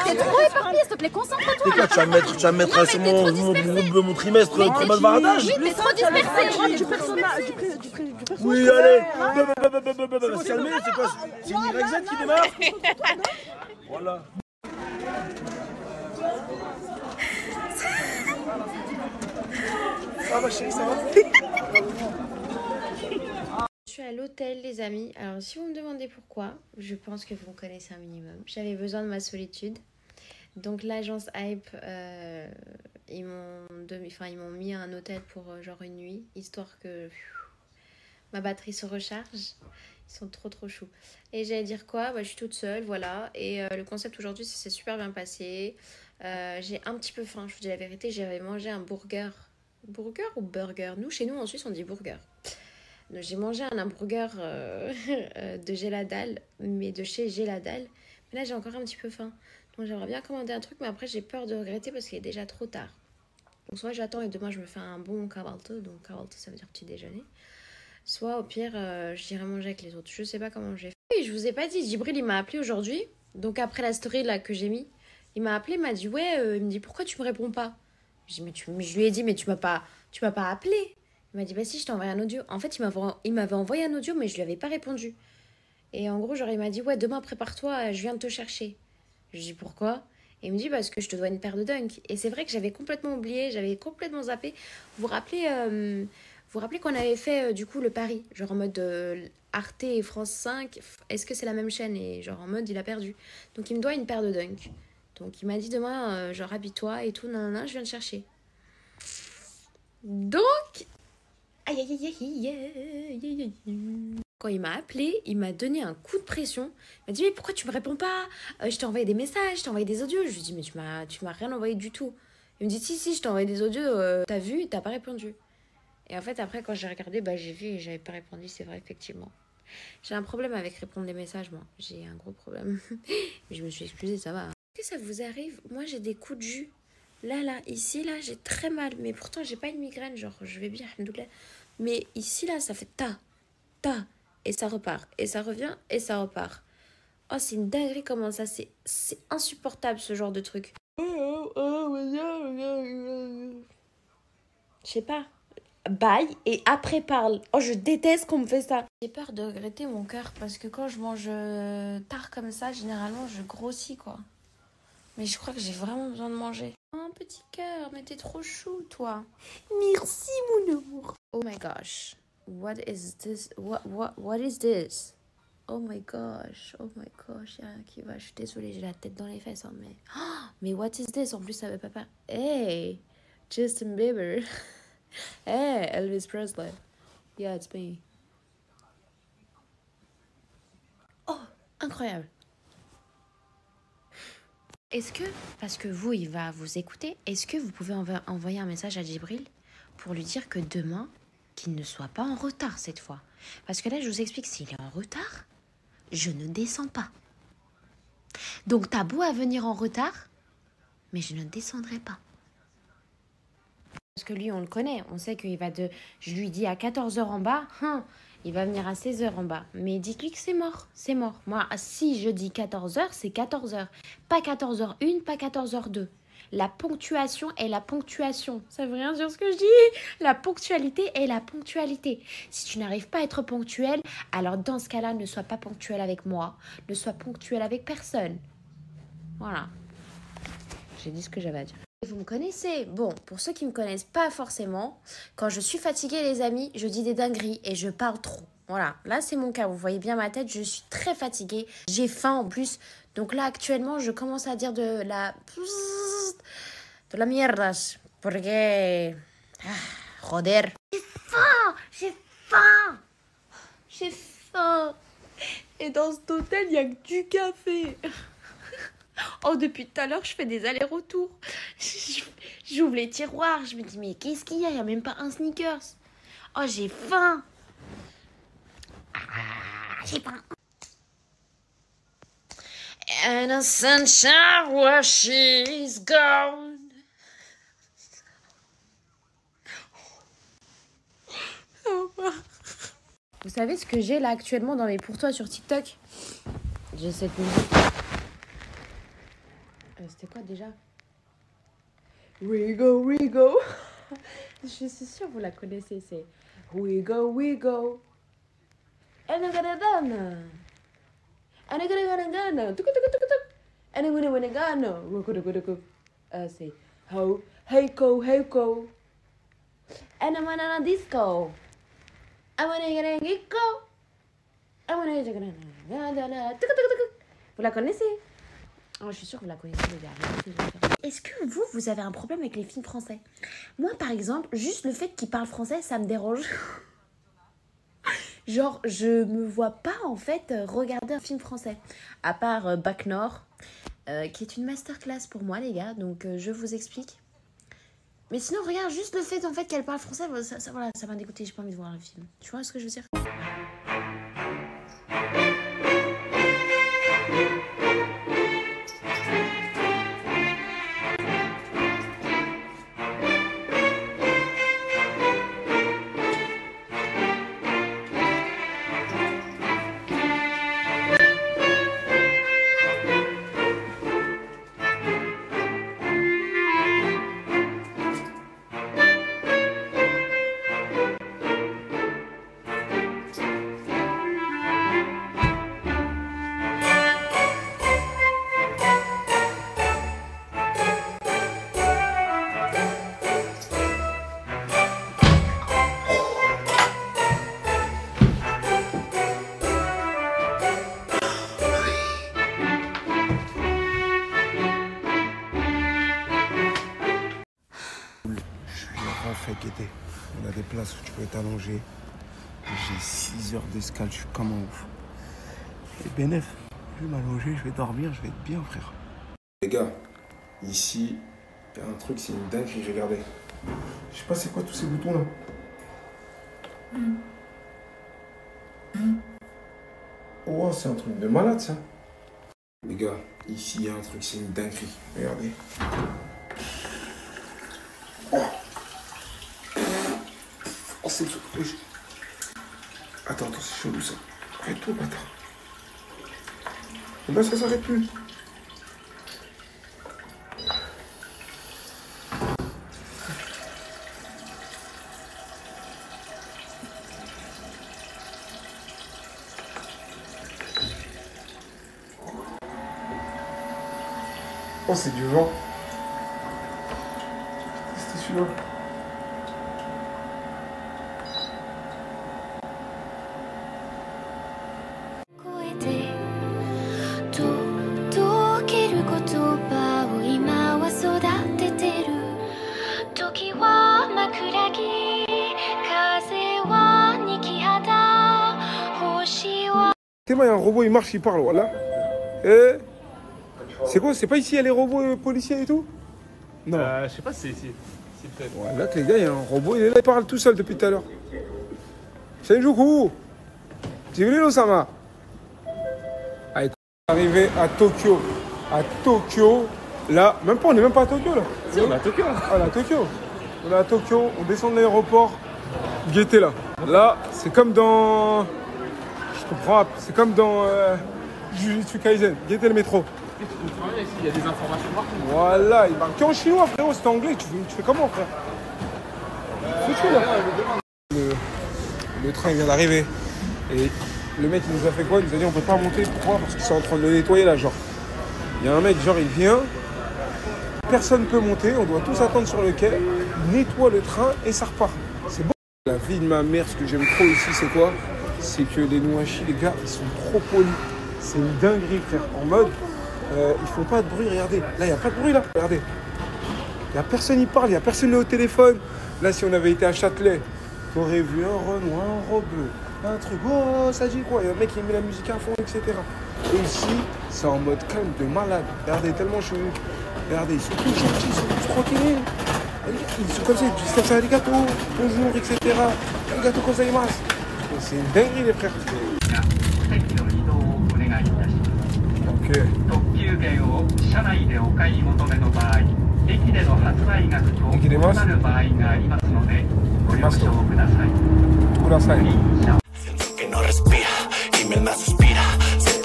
T'es trop éparpillé, s'il te plaît, concentre-toi. C'est quoi, tu vas me mettre sur mon trimestre trop mal baradage? Oui, t'es trop dispersé. Du personnage. Oui, allez. Se calmer, c'est quoi? C'est une YZ qui démarre? Voilà. Ah ma chérie, ça va? Je suis à l'hôtel, les amis. Alors, si vous me demandez pourquoi, je pense que vous me connaissez un minimum. J'avais besoin de ma solitude. Donc, l'agence Hype, ils m'ont mis à un hôtel pour genre une nuit, histoire que ma batterie se recharge. Ils sont trop choux. Et j'allais dire quoi? Je suis toute seule, voilà. Et le concept aujourd'hui, c'est super bien passé. J'ai un petit peu faim, je vous dis la vérité. J'avais mangé un burger. Burger ou burger? Chez nous, en Suisse, on dit burger. J'ai mangé un hamburger de Géladal, mais de chez Géladal. Mais là, j'ai encore un petit peu faim. Donc, j'aimerais bien commander un truc, mais après, j'ai peur de regretter parce qu'il est déjà trop tard. Donc, soit j'attends et demain, je me fais un bon cavalto. Donc, cavalto, ça veut dire petit déjeuner. Soit, au pire, j'irai manger avec les autres. Je sais pas comment j'ai fait. Oui, je vous ai pas dit. Djibril, il m'a appelé aujourd'hui. Donc, après la story là que j'ai mis, il m'a appelé, il m'a dit, ouais, il me dit, pourquoi tu me réponds pas? Je lui ai dit, mais tu m'as pas appelé. Il m'a dit, bah si, je t'ai envoyé un audio. En fait, il m'avait envoyé un audio, mais je lui avais pas répondu. Et en gros, genre, il m'a dit, ouais, demain, prépare-toi, je viens de te chercher. Je lui ai dit, pourquoi? Et il me dit, parce que je te dois une paire de dunks. Et c'est vrai que j'avais complètement oublié, j'avais complètement zappé. Vous vous rappelez, vous rappelez qu'on avait fait du coup le pari, genre en mode Arte et France 5, est-ce que c'est la même chaîne? Et genre en mode il a perdu. Donc il me doit une paire de Dunk. Donc il m'a dit demain, genre habille-toi et tout, non, je viens de chercher. Donc, aïe aïe aïe aïe aïe. Quand il m'a appelé, il m'a donné un coup de pression. Il m'a dit mais pourquoi tu me réponds pas? Je t'ai envoyé des messages, je t'ai envoyé des audios. Je lui ai dit mais tu m'as rien envoyé du tout. Il me dit si je t'ai envoyé des audios, t'as vu, t'as pas répondu. Et en fait après quand j'ai regardé, bah j'ai vu et j'avais pas répondu, c'est vrai effectivement. J'ai un problème avec répondre les messages moi, j'ai un gros problème. Mais je me suis excusée, ça va. Est-ce que ça vous arrive? Moi j'ai des coups de jus. Là, ici, là, j'ai très mal. Mais pourtant, j'ai pas une migraine, genre, je vais bien, alhamdoulilah. Mais ici, là, ça fait ta. Et ça repart. Et ça revient, et ça repart. Oh, c'est une dinguerie comment ça, c'est insupportable, ce genre de truc. Je sais pas. Bye, et après parle. Oh, je déteste qu'on me fait ça. J'ai peur de regretter mon cœur, parce que quand je mange tard comme ça, généralement, je grossis, quoi. Mais je crois que j'ai vraiment besoin de manger. Un petit cœur, mais t'es trop chou, toi. Merci, mon amour. Oh my gosh. What is this? What is this? Oh my gosh. Il y a rien qui va. Je suis désolée, j'ai la tête dans les fesses. Hein, mais... Oh, mais what is this? En plus, ça veut pas... Hey, Justin Bieber. Hey, Elvis Presley. Yeah, it's me. Oh, incroyable. Est-ce que, parce que vous, il va vous écouter, est-ce que vous pouvez envoyer un message à Djibril pour lui dire que demain, qu'il ne soit pas en retard cette fois? Parce que là, je vous explique, s'il est en retard, je ne descends pas. Donc, t'as beau à venir en retard, mais je ne descendrai pas. Parce que lui, on le connaît, on sait qu'il va de... Je lui dis à 14h en bas, il va venir à 16h en bas. Mais dites-lui que c'est mort, c'est mort. Moi, si je dis 14h, c'est 14h. Pas 14h1, pas 14h2. La ponctuation est la ponctuation. Ça veut rien dire ce que je dis. La ponctualité est la ponctualité. Si tu n'arrives pas à être ponctuel, alors dans ce cas-là, ne sois pas ponctuel avec moi. Ne sois ponctuel avec personne. Voilà. J'ai dit ce que j'avais à dire. Vous me connaissez? Bon, pour ceux qui ne me connaissent pas forcément, quand je suis fatiguée, les amis, je dis des dingueries et je parle trop. Voilà, là c'est mon cas, vous voyez bien ma tête, je suis très fatiguée, j'ai faim en plus. Donc là actuellement, je commence à dire de la mierdas, porque... joder. J'ai faim. Et dans cet hôtel, il n'y a que du café. Oh, depuis tout à l'heure, je fais des allers-retours. J'ouvre les tiroirs. Je me dis, mais qu'est-ce qu'il y a? Il n'y a même pas un Snickers. Oh, j'ai faim. J'ai faim. And the sunshine where she's gone. Vous savez ce que j'ai là actuellement dans mes pour toi sur TikTok? J'ai cette musique. C'était quoi déjà? We go, we go. Je suis sûre que vous la connaissez, c'est We go, we go. And I'm gonna done. And I'm gonna tuk tuk tuk tuk. And I'm gonna c'est ho, hey go, hey go. And I'm gonna disco. I'm gonna go. I'm gonna tuk tuk tuk. Vous la connaissez? Oh, je suis sûre que vous la connaissez, les gars. Est-ce que vous avez un problème avec les films français? Moi, par exemple, juste le fait qu'ils parlent français, ça me dérange. Genre, je me vois pas, en fait, regarder un film français. À part Bac Nord, qui est une masterclass pour moi, les gars. Donc, je vous explique. Mais sinon, regarde, juste le fait, en fait, qu'elle parle français, voilà, ça m'a dégoûté. J'ai pas envie de voir le film. Tu vois ce que je veux dire? être allongé. J'ai 6 heures d'escale, je suis comme un ouf. Et bénéf, je vais m'allonger, je vais dormir, je vais être bien, frère. Les gars, ici, il y a un truc, c'est une dinguerie, regardez. Je sais pas c'est quoi tous ces boutons là. Oh, c'est un truc de malade ça. Les gars, ici il y a un truc, c'est une dinguerie. Regardez. Oh, c'est le... Attends, c'est chelou ça. Arrête-toi, bâtard. Et là, ça s'arrête plus. Oh, c'est du vent. C'était celui-là. Il y a un robot, il marche, il parle, voilà. Eh, c'est quoi? C'est pas ici, il y a les robots policiers et tout? Non. Je sais pas si c'est ici. Peut-être. Ouais, là, les gars, il y a un robot, il est là, il parle tout seul depuis tout à l'heure. Shinjuku, Jibril Osama. Allez, arrivé à Tokyo. À Tokyo, là, même pas, on est même pas à Tokyo là. Si, on est à Tokyo. Ah, on est à Tokyo. On est à Tokyo, on descend de l'aéroport. Guettez là. Là, c'est comme dans. Je comprends, c'est comme dans Jujutsu Kaisen. Guettez le métro. Il y a des informations partout. Voilà, il parle qu'en chinois, frérot, c'est anglais. Tu fais comment, frère? Foutu là. Le train il vient d'arriver. Et le mec il nous a fait quoi? Il nous a dit on peut pas monter. Pourquoi? Parce qu'ils sont en train de le nettoyer là, genre. Il y a un mec, genre il vient. Personne peut monter, on doit tous attendre sur le quai. Il nettoie le train et ça repart. C'est bon. La vie de ma mère, ce que j'aime trop ici, c'est quoi? C'est que les Nouachi, les gars, ils sont trop polis. C'est une dinguerie, frère. En mode, ils font pas de bruit, regardez. Là, il n'y a pas de bruit, là. Regardez. Il n'y a personne qui parle, il n'y a personne au téléphone. Là, si on avait été à Châtelet, t'aurais vu un Renault, un Rebeu, un truc. Oh, ça dit quoi? Il y a un mec qui met la musique à fond, etc. Et ici, c'est en mode calme de malade. Regardez, tellement chelou. Regardez, ils sont tous gentils, ils sont tous tranquilles. Ils sont comme ça, ils disent comme ça, les gâteaux, bonjour, etc. Les gâteaux, comme ça, ils massent. C'est une dinguerie, les frères. Ok.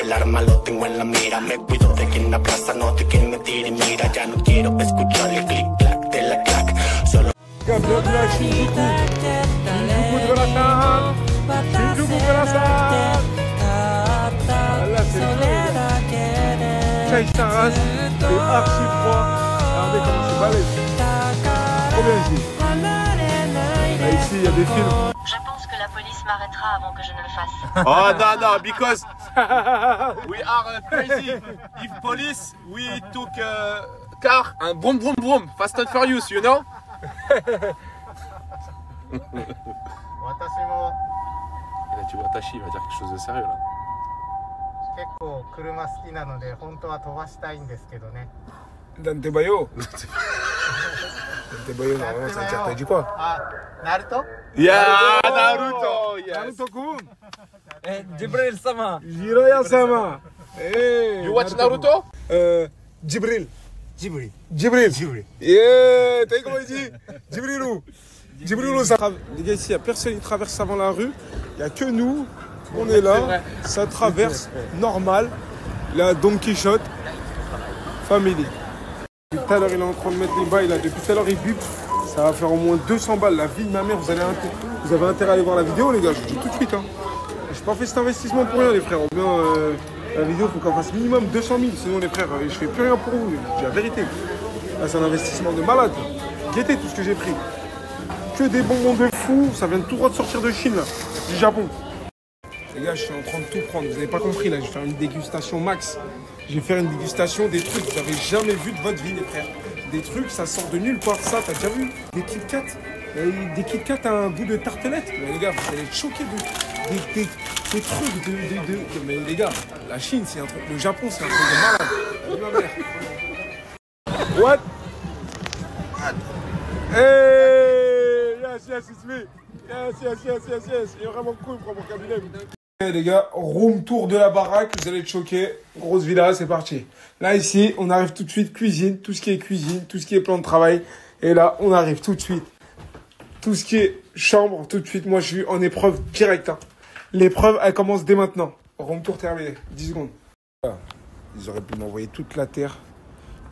El arma lo tengo en la mira, me cuido de quien aplaza, no de quien me tire y mira. Ya no quiero escuchar el clic-clac de la clac. Solo. Chai Saras, c'est archi froid. Regardez comment c'est balèze. Trop bien ici. Là, ici, il y a des films. Je pense que la police m'arrêtera avant que je ne le fasse. Oh no, no, because we are crazy. If police, we took car and boom, boom, boom, Fast and Furious, you know? Il a dit Watashi, il va dire quelque chose de sérieux là. 結構車好きなので本当は飛ばしたいんですけどね。Dante Bayo. Dante Bayo, normalement, ça veut dire t'as dit quoi? Ah, Naruto? Yeah, Naruto, yes. Naruto-kun. Jibril Sama. Jiraya Sama. Hey, you watch Naruto? Jibril. Jibril. Jibril. Jibril. Yeah, t'as vu comment il dit? Jibrilou. Jibrilou, ça. Les gars, ici, il n'y a personne qui traverse avant la rue. Il n'y a que nous. On est là. Ça traverse normal. La Don Quichotte. Family. Tout à l'heure, il est en train de mettre les bails là. Depuis tout à l'heure, il bip. Ça va faire au moins 200 balles. La vie de ma mère, vous avez intérêt à aller voir la vidéo, les gars. Je vous dis tout de suite. Hein. Je n'ai pas fait cet investissement pour rien, les frères. Ou bien, la vidéo, il faut qu'on fasse minimum 200 000. Sinon, les frères, je fais plus rien pour vous. C'est la vérité. Là, c'est un investissement de malade. Guettez tout ce que j'ai pris. Que des bonbons de fou. Ça vient tout droit de sortir de Chine, là. Du Japon. Les gars, je suis en train de tout prendre. Vous n'avez pas compris, là. Je vais faire une dégustation max. Je vais faire une dégustation des trucs que vous n'avez jamais vu de votre vie, les frères. Des trucs, ça sort de nulle part. Ça, t'as déjà vu? Des Kit Kat. Des Kit Kat à un goût de tartelette. Mais les gars, vous allez être choqués des trucs Mais les gars, la Chine, c'est un truc. Le Japon, c'est un truc de malade. Dis ma mère. What? Hey! Yes, it's me. Yes. Il est vraiment cool pour mon cabinet. Hey, les gars, room tour de la baraque. Vous allez être choqués. Grosse villa, c'est parti. Là, ici, on arrive tout de suite. Cuisine, tout ce qui est cuisine, tout ce qui est plan de travail. Et là, on arrive tout de suite. Tout ce qui est chambre, tout de suite. Moi, je suis en épreuve directe. Hein. L'épreuve, elle commence dès maintenant. Room tour terminé. 10 secondes. Ils auraient pu m'envoyer toute la terre.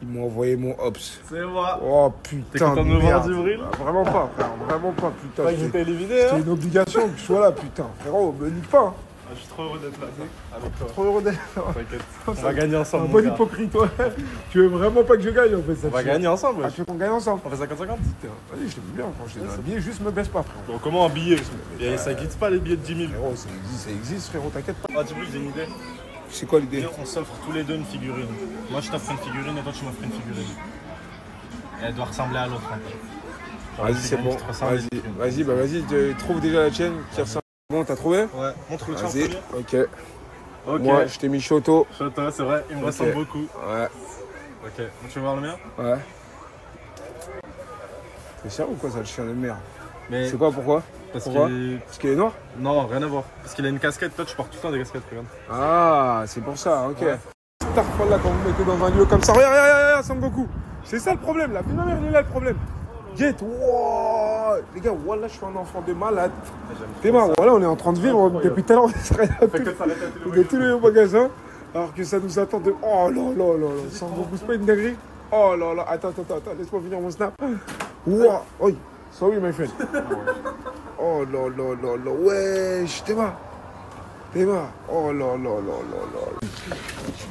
Ils m'ont envoyé mon Ops. C'est moi. Oh putain. T'es content de me voir du bril? Vraiment pas, frère. Vraiment pas, putain. Ouais, j'étais éliminé, hein. C'est une obligation que je sois là, putain. Frérot, me nique pas. Hein. Ah, je suis trop heureux d'être là. Avec toi. Trop heureux d'être là. T'inquiète. On va gagner ensemble. Un bon hypocrite, toi. Tu veux vraiment pas que je gagne, en fait. Ça, on va gagner ensemble. Ah, tu veux qu'on gagne ensemble? On fait 50-50. Vas-y, je t'aime bien. Quand je t'ai donné un billet, juste me baisse pas, frérot. Bon, comment un billet? Ça existe pas, les billets de 10 000. Frérot, ça existe, frérot, t'inquiète pas. Ah, tu veux, j'ai une idée. C'est quoi l'idée? On s'offre tous les deux une figurine. Moi, je t'offre une figurine et toi, tu m'offres une figurine. Et elle doit ressembler à l'autre, en fait. Vas-y, c'est bon. Vas-y, trouve déjà la tienne qui ressemble. Bon, t'as trouvé? Ouais, montre le tien. Vas-y, ok. Moi, je t'ai mis Choto. Choto, c'est vrai, il me ressemble beaucoup. Ouais. Ok, tu veux voir le mien? Ouais. C'est sûr ou quoi, ça, le chien de merde? Mais c'est quoi, pourquoi? Parce qu'il est noir? Non, rien à voir. Parce qu'il a une casquette, toi tu portes tout le temps des casquettes, regarde. Ah, c'est pour ça, ok. Ouais. Starfall là, quand vous mettez dans un lieu comme ça. Regarde, Sangoku. C'est ça le problème, là. Puis ma mère, il est là le problème. Get, wow. Les gars, voilà, je suis un enfant de malade. T'es marrant, voilà, on est en train de vivre depuis tout à l'heure. On est dans tous les magasins. Alors que ça nous attend de. Oh là là là là. Sangoku, c'est pas une dinguerie? Oh là là. Attends, laisse-moi finir mon snap. Wow. Oi, sorry, my friend. Oh là là là là. Wesh, t'es marre. Oh là là là là là.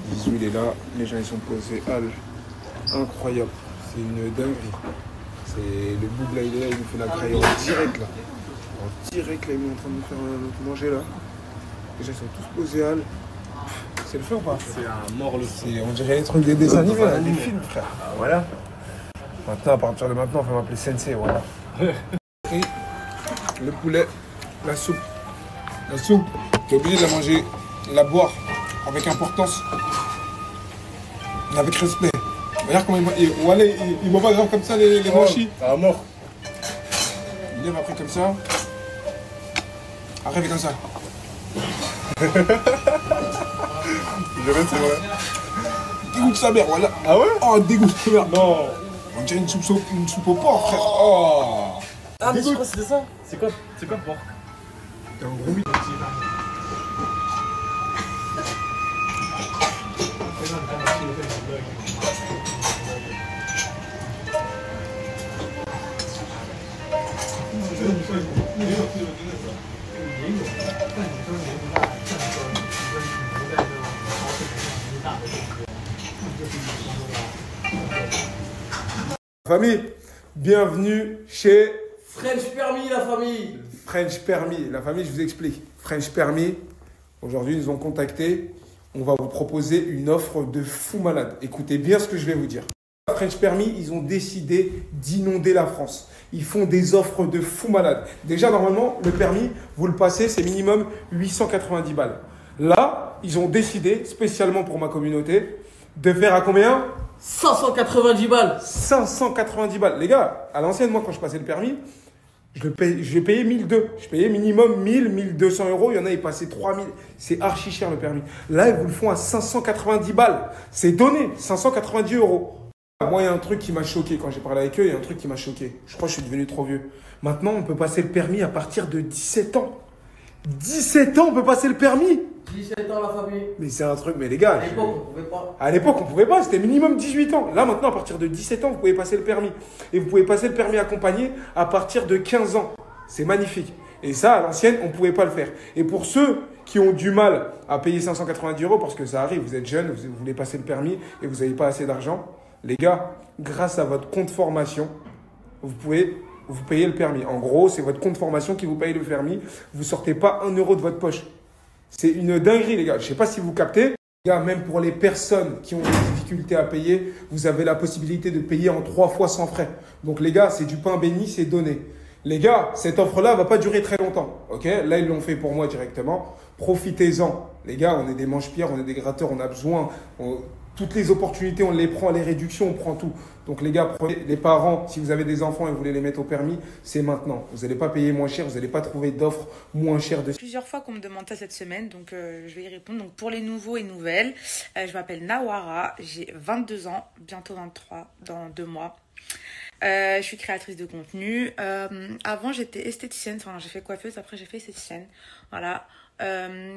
Bisous, il est là. Les gens, ils sont posés. Incroyable. C'est une dinguerie. C'est le bout là, il est là, il nous fait la graille en direct là. En direct là, il est en train de nous faire manger là. Les gens, ils sont tous posés. C'est le feu ou pas? C'est un mort le feu. On dirait les trucs des dessins animés là, des films, frère. Voilà. Maintenant, à partir de maintenant, on va m'appeler Sensei, voilà. Et le poulet, la soupe. La soupe, t'es obligé de la manger, de la boire avec importance, avec respect. Regarde comment il boit pas grave comme ça les manchis. À mort. Il lève après comme ça. Après, il fait comme ça. Je vais, c'est vrai. Dégoûte sa mère, voilà. Ah ouais? Oh, dégoûte sa mère. Non. On dirait une soupe au porc, frère. Oh. Ah, mais je crois que c'était ça. C'est quoi le porc? T'es un gros mythe. Famille, bienvenue chez French Permis, la famille. French Permis, la famille, je vous explique. French Permis, aujourd'hui, ils nous ont contactés. On va vous proposer une offre de fou malade. Écoutez bien ce que je vais vous dire. French Permis, ils ont décidé d'inonder la France. Ils font des offres de fou malade. Déjà, normalement, le permis, vous le passez, c'est minimum 890 balles. Là, ils ont décidé, spécialement pour ma communauté, de faire à combien? 590 balles. 590 balles. Les gars, à l'ancienne, moi, quand je passais le permis, je vais payer 1002. Je payais minimum 1000, 1200 euros. Il y en a, ils passaient 3000. C'est archi cher le permis. Là, ils vous le font à 590 balles. C'est donné, 590 euros. Moi, il y a un truc qui m'a choqué. Quand j'ai parlé avec eux, il y a un truc qui m'a choqué. Je crois que je suis devenu trop vieux. Maintenant, on peut passer le permis à partir de 17 ans. 17 ans, on peut passer le permis. 17 ans, la famille. Mais c'est un truc, mais les gars. À l'époque, on pouvait pas. À l'époque, on pouvait pas. C'était minimum 18 ans. Là, maintenant, à partir de 17 ans, vous pouvez passer le permis. Et vous pouvez passer le permis accompagné à partir de 15 ans. C'est magnifique. Et ça, à l'ancienne, on ne pouvait pas le faire. Et pour ceux qui ont du mal à payer 590 euros, parce que ça arrive, vous êtes jeune, vous voulez passer le permis et vous n'avez pas assez d'argent, les gars, grâce à votre compte formation, vous pouvez vous payer le permis. En gros, c'est votre compte formation qui vous paye le permis. Vous ne sortez pas 1 euro de votre poche. C'est une dinguerie, les gars. Je ne sais pas si vous captez. Les gars, même pour les personnes qui ont des difficultés à payer, vous avez la possibilité de payer en 3 fois sans frais. Donc, les gars, c'est du pain béni, c'est donné. Les gars, cette offre-là va pas durer très longtemps. Ok, là, ils l'ont fait pour moi directement. Profitez-en. Les gars, on est des manche-pierres, on est des gratteurs, on a besoin. Toutes les opportunités, on les prend, les réductions, on prend tout. Donc les gars, prenez, les parents, si vous avez des enfants et vous voulez les mettre au permis, c'est maintenant. Vous n'allez pas payer moins cher, vous n'allez pas trouver d'offres moins chères. Plusieurs fois qu'on me demande ça cette semaine, donc je vais y répondre. Donc pour les nouveaux et nouvelles, je m'appelle Nawara, j'ai 22 ans, bientôt 23 dans 2 mois. Je suis créatrice de contenu. Avant, j'étais esthéticienne. Enfin, j'ai fait coiffeuse. Après, j'ai fait esthéticienne. Voilà.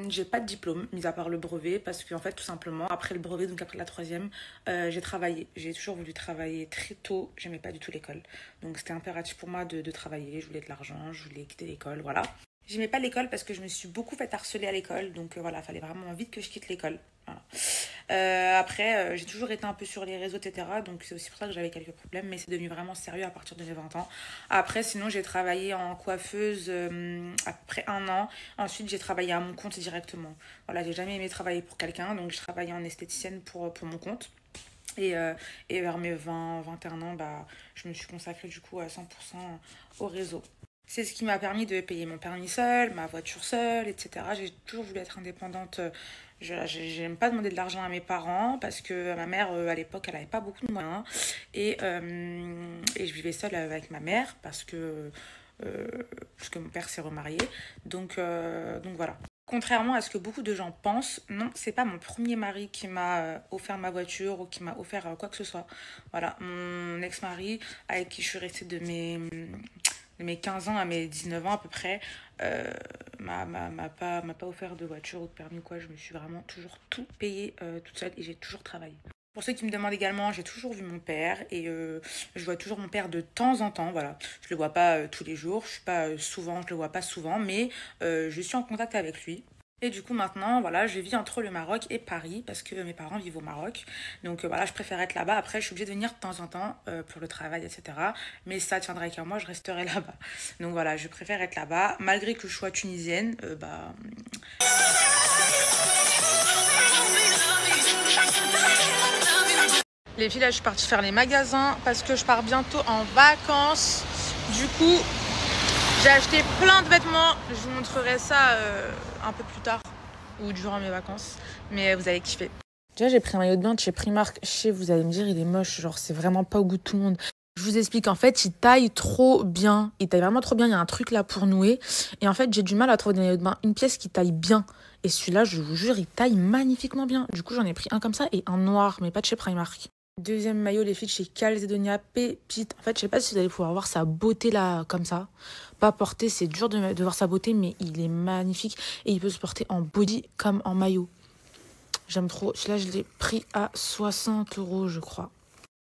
J'ai pas de diplôme, mis à part le brevet, parce qu'en fait, tout simplement, après le brevet, donc après la 3e, j'ai travaillé. J'ai toujours voulu travailler très tôt. J'aimais pas du tout l'école. Donc, c'était impératif pour moi de travailler. Je voulais de l'argent, je voulais quitter l'école. Voilà. J'aimais pas l'école parce que je me suis beaucoup fait harceler à l'école. Donc, voilà, il fallait vraiment vite que je quitte l'école. Voilà. Après, j'ai toujours été un peu sur les réseaux, etc. Donc, c'est aussi pour ça que j'avais quelques problèmes. Mais c'est devenu vraiment sérieux à partir de mes 20 ans. Après, sinon, j'ai travaillé en coiffeuse à peu près 1 an. Ensuite, j'ai travaillé à mon compte directement. Voilà, j'ai jamais aimé travailler pour quelqu'un. Donc, je travaillais en esthéticienne pour mon compte. Et vers mes 20-21 ans, bah, je me suis consacrée du coup à 100% au réseau. C'est ce qui m'a permis de payer mon permis seul, ma voiture seule, etc. J'ai toujours voulu être indépendante. J'aime pas demander de l'argent à mes parents parce que ma mère, à l'époque, elle n'avait pas beaucoup de moyens. Et je vivais seule avec ma mère parce que mon père s'est remarié. Donc voilà. Contrairement à ce que beaucoup de gens pensent, non, c'est pas mon premier mari qui m'a offert ma voiture ou qui m'a offert quoi que ce soit. Voilà, mon ex-mari avec qui je suis restée de mes 15 ans à mes 19 ans à peu près, m'a pas offert de voiture ou de permis ou quoi. Je me suis vraiment toujours tout payé toute seule et j'ai toujours travaillé. Pour ceux qui me demandent également, j'ai toujours vu mon père et je vois toujours mon père de temps en temps. Voilà, je le vois pas tous les jours, je le vois pas souvent, mais je suis en contact avec lui. Et du coup maintenant, voilà, je vis entre le Maroc et Paris parce que mes parents vivent au Maroc. Donc voilà, je préfère être là-bas. Après, je suis obligée de venir de temps en temps pour le travail, etc. Mais ça tiendrait qu'à moi, je resterai là-bas. Donc voilà, je préfère être là-bas. Malgré que je sois tunisienne, Les filles, là, je suis partie faire les magasins parce que je pars bientôt en vacances. Du coup, j'ai acheté plein de vêtements. Je vous montrerai ça un peu plus tard ou durant mes vacances. Mais vous allez kiffer. Déjà, j'ai pris un maillot de bain de chez Primark. Vous allez me dire, il est moche. Genre, c'est vraiment pas au goût de tout le monde. Je vous explique. En fait, il taille trop bien. Il taille vraiment trop bien. Il y a un truc là pour nouer. Et en fait, j'ai du mal à trouver des maillots de bain. Une pièce qui taille bien. Et celui-là, je vous jure, il taille magnifiquement bien. Du coup, j'en ai pris un comme ça et un noir, mais pas de chez Primark. Deuxième maillot, les filles, chez Calzedonia, pépite. En fait, je sais pas si vous allez pouvoir voir sa beauté là, comme ça. Pas porté, c'est dur de voir sa beauté, mais il est magnifique. Et il peut se porter en body comme en maillot. J'aime trop. Celui-là, je l'ai pris à 60 €, je crois.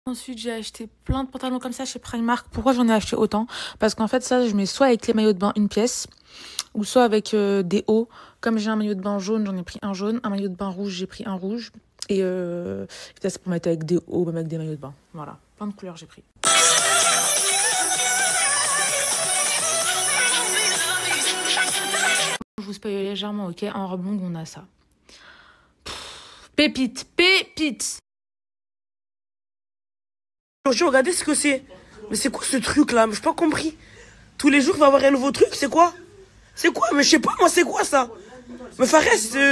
Ensuite, j'ai acheté plein de pantalons comme ça chez Primark. Pourquoi j'en ai acheté autant? Parce qu'en fait, ça, je mets soit avec les maillots de bain une pièce, ou soit avec des hauts. Comme j'ai un maillot de bain jaune, j'en ai pris un jaune. Un maillot de bain rouge, j'ai pris un rouge. Et c'est pour mettre avec des hauts, même avec des maillots de bain. Voilà, plein de couleurs j'ai pris. Je vous spoil légèrement, ok. En robe longue, on a ça. Pépite. Regardez ce que c'est. Mais c'est quoi ce truc là? J'ai pas compris. Tous les jours, il va y avoir un nouveau truc, c'est quoi? C'est quoi? Mais je sais pas, moi, c'est quoi ça? Mais Fares,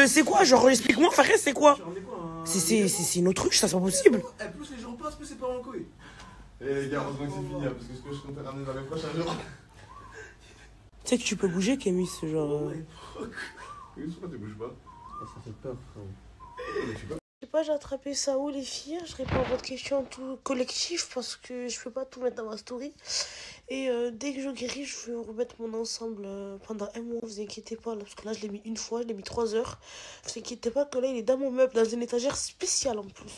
c'est quoi? Genre, explique-moi, Fares, c'est quoi? C'est une autruche, ça, c'est pas possible. Et plus les jours passent, plus c'est pas en couille. Et les gars, heureusement que c'est fini, parce que ce que je comptais ramener dans les prochains jours. Tu sais que tu peux bouger, Kémis, genre. Oui, pourquoi tu bouges pas? Ça fait peur, frérot. Je sais pas, j'ai attrapé ça où, les filles? Je réponds à votre question en tout collectif parce que je peux pas tout mettre dans ma story. Et dès que je guéris, je vais remettre mon ensemble pendant 1 mois. Vous inquiétez pas, là, parce que là, je l'ai mis une fois, je l'ai mis 3 heures. Vous inquiétez pas que là, il est dans mon meuble, dans une étagère spéciale en plus.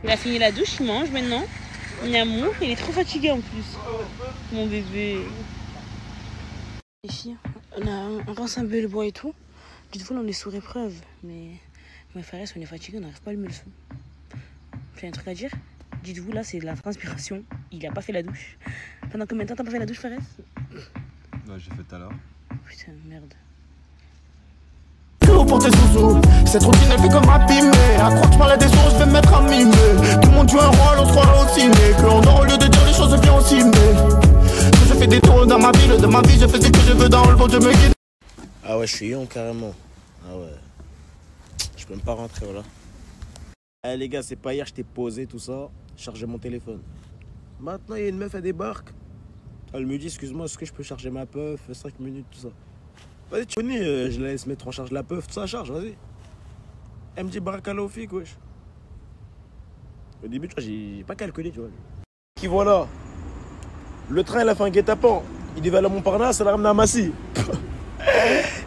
Il a fini la douche, il mange maintenant. Il a mon, il est trop fatigué en plus. Mon bébé. Les filles, on rince un peu le bois et tout. Dites-vous, là, on est sous épreuve. Mais Fares, on est fatigué, on n'arrive pas à allumer le feu. J'ai un truc à dire. Dites-vous, là, c'est de la transpiration. Il a pas fait la douche. Pendant combien de temps t'as pas fait la douche, Fares? Ouais, j'ai fait tout à l'heure. Putain, merde. pour tes sous-sous. Cette routine elle fait comme rapper, mais à croire que je parle à des sources, je vais me mettre à mimer. Tout le monde joue un rôle, on se croit au ciné. Qu'on dort au lieu de dire les choses bien aussi, mais que je fais des tours dans ma vie, je fais ce que je veux dans le fond, je me guide. Ah ouais, je suis young carrément. Ah ouais. Je peux même pas rentrer, voilà. Eh les gars, c'est pas hier, je t'ai posé tout ça, chargé mon téléphone. Maintenant, il y a une meuf, elle débarque. Elle me dit, excuse-moi, est-ce que je peux charger ma puff 5 minutes, tout ça. Vas-y, tu connais, je la laisse mettre en charge la puff, tout ça charge, vas-y. Elle me dit, barakalo fik, wesh. Au début, tu vois, j'ai pas calculé, tu vois. Qui voilà. Le train, il a fait un guet-apens. Il devait aller à Montparnasse, ça l'a ramené à Massy.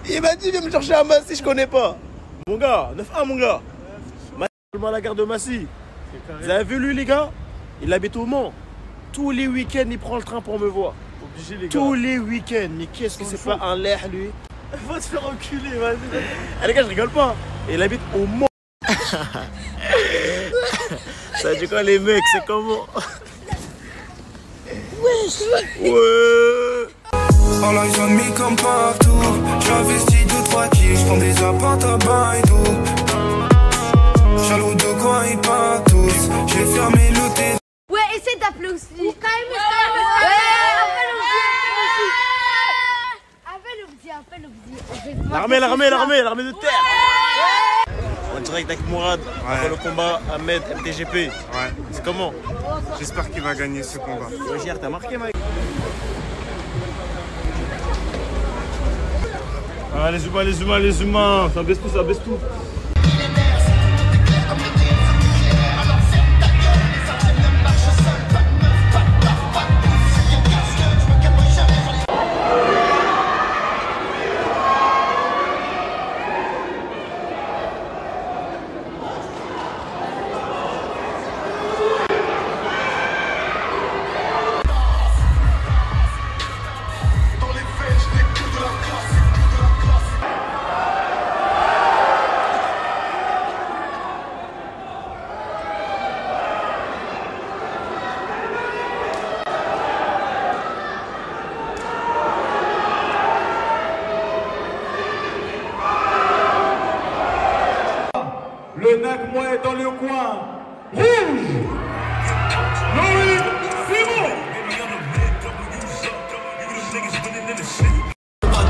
Il m'a dit, viens me chercher à Massy, je connais pas. Mon gars, 9-1, mon gars. À la gare de Massy. Vous avez vu lui, les gars? Il habite au Mans. Tous les week-ends, il prend le train pour me voir. Obligé, les gars. Tous les week-ends. Mais qu'est-ce que c'est pas un l'air, lui? Va te faire enculer, vas-y. Ah, les gars, je rigole pas. Il habite au Mans. Ça dit quoi, les mecs? C'est comment? Ouais. All eyes on me comme partout. J'investis 2-3 kills, j'prends des apparts à bail d'eau. Jaloux de quoi ils pas tous. J'ai fermé le thé. Ouais, essaie d'appeler aussi. L'armée de terre. En direct avec Mourad, après le combat, Ahmed, MTGP. Ouais. C'est comment? J'espère qu'il va gagner ce combat. Hier, t'as marqué, mec. Ah, les humains, ça baisse tout. Le NAC, moi, est dans le coin. Rouge. Loïc, c'est bon.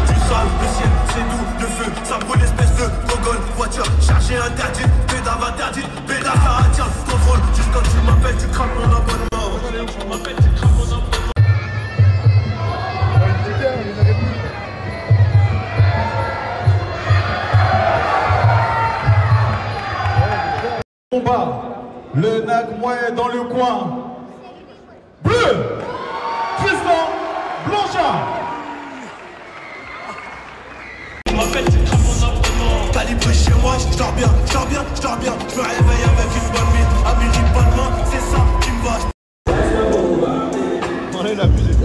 Du sale, le ciel, c'est doux, le feu, ça brûle l'espèce de gogol. Voiture chargée interdite, pédave interdite, pédave ça attire, contrôle. Juste quand tu m'appelles, tu crames mon abonnement. Tu m'appelles, tu crames mon abonnement. Combat. Le NAC, moi, est dans le coin. Bleu. Tristan Blanchard. Calibré chez moi, je dors bien. Je me réveille avec une bonne mine. Amérique, bonne main, c'est ça qui me va. On est la musique.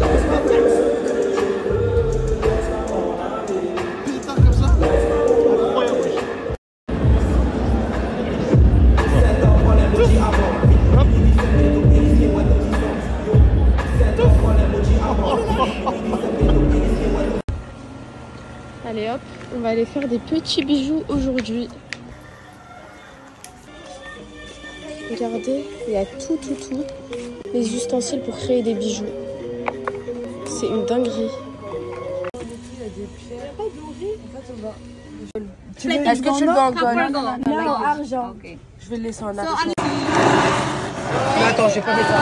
Allez hop, on va aller faire des petits bijoux aujourd'hui. Regardez, il y a tout, les ustensiles pour créer des bijoux. C'est une dinguerie. Est-ce que tu le veux en gold? Non, en argent. Je vais le laisser en argent. Attends, j'ai pas fait ça.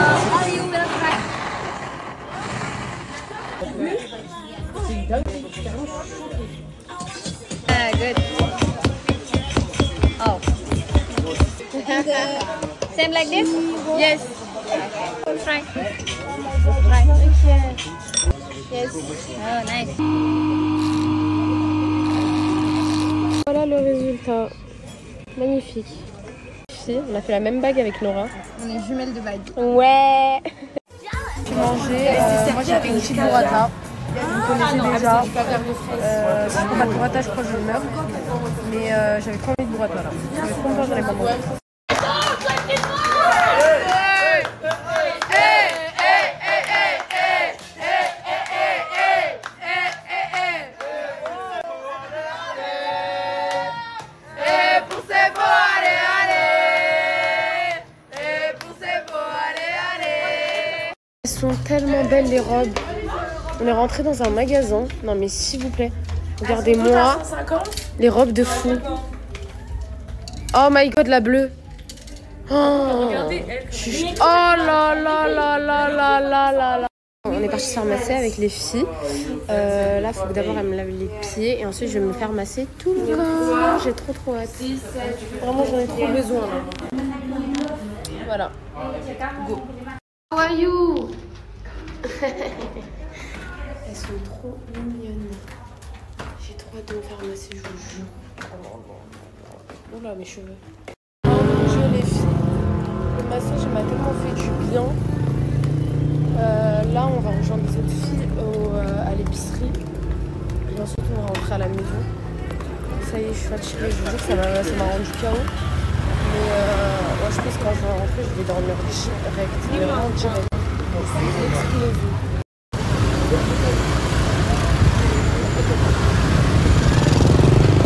Good. Oh. Same like this? Yes. Okay. Try. Yes. Oh, nice. Voilà le résultat. Magnifique. On a fait la même bague avec Nora. On est jumelles de bague. Ouais. Moi j'ai fait une petite burrata. Vous connaissez déjà. Si je prends pas de burrata, je crois que je meurs. Mais j'avais trop envie de burrata là. J'avais trop envie de les mamans. sont tellement belles les robes. On est rentré dans un magasin. Non mais s'il vous plaît, regardez-moi les robes de fou. Oh my god, la bleue. Oh, oh là là là là là là là là. On est parti se faire masser avec les filles. Là, il faut que d'abord elle me lave les pieds et ensuite je vais me faire masser tout le corps. J'ai trop hâte. Vraiment, j'en ai trop besoin là. Voilà. Go. How are you? Elles sont trop mignonnes. J'ai trop hâte de me faire masser, je vous jure. Oula, mes cheveux. Oh mon dieu, les filles. Le massage m'a tellement fait du bien. Là, on va rejoindre les autres filles à l'épicerie. Et ensuite, on va rentrer à la maison. Ça y est, je suis fatiguée. Je vous jure que ça m'a rendu KO. Mais moi, je pense que quand je vais rentrer, je vais dormir direct. Mais vraiment direct. C'est explosé.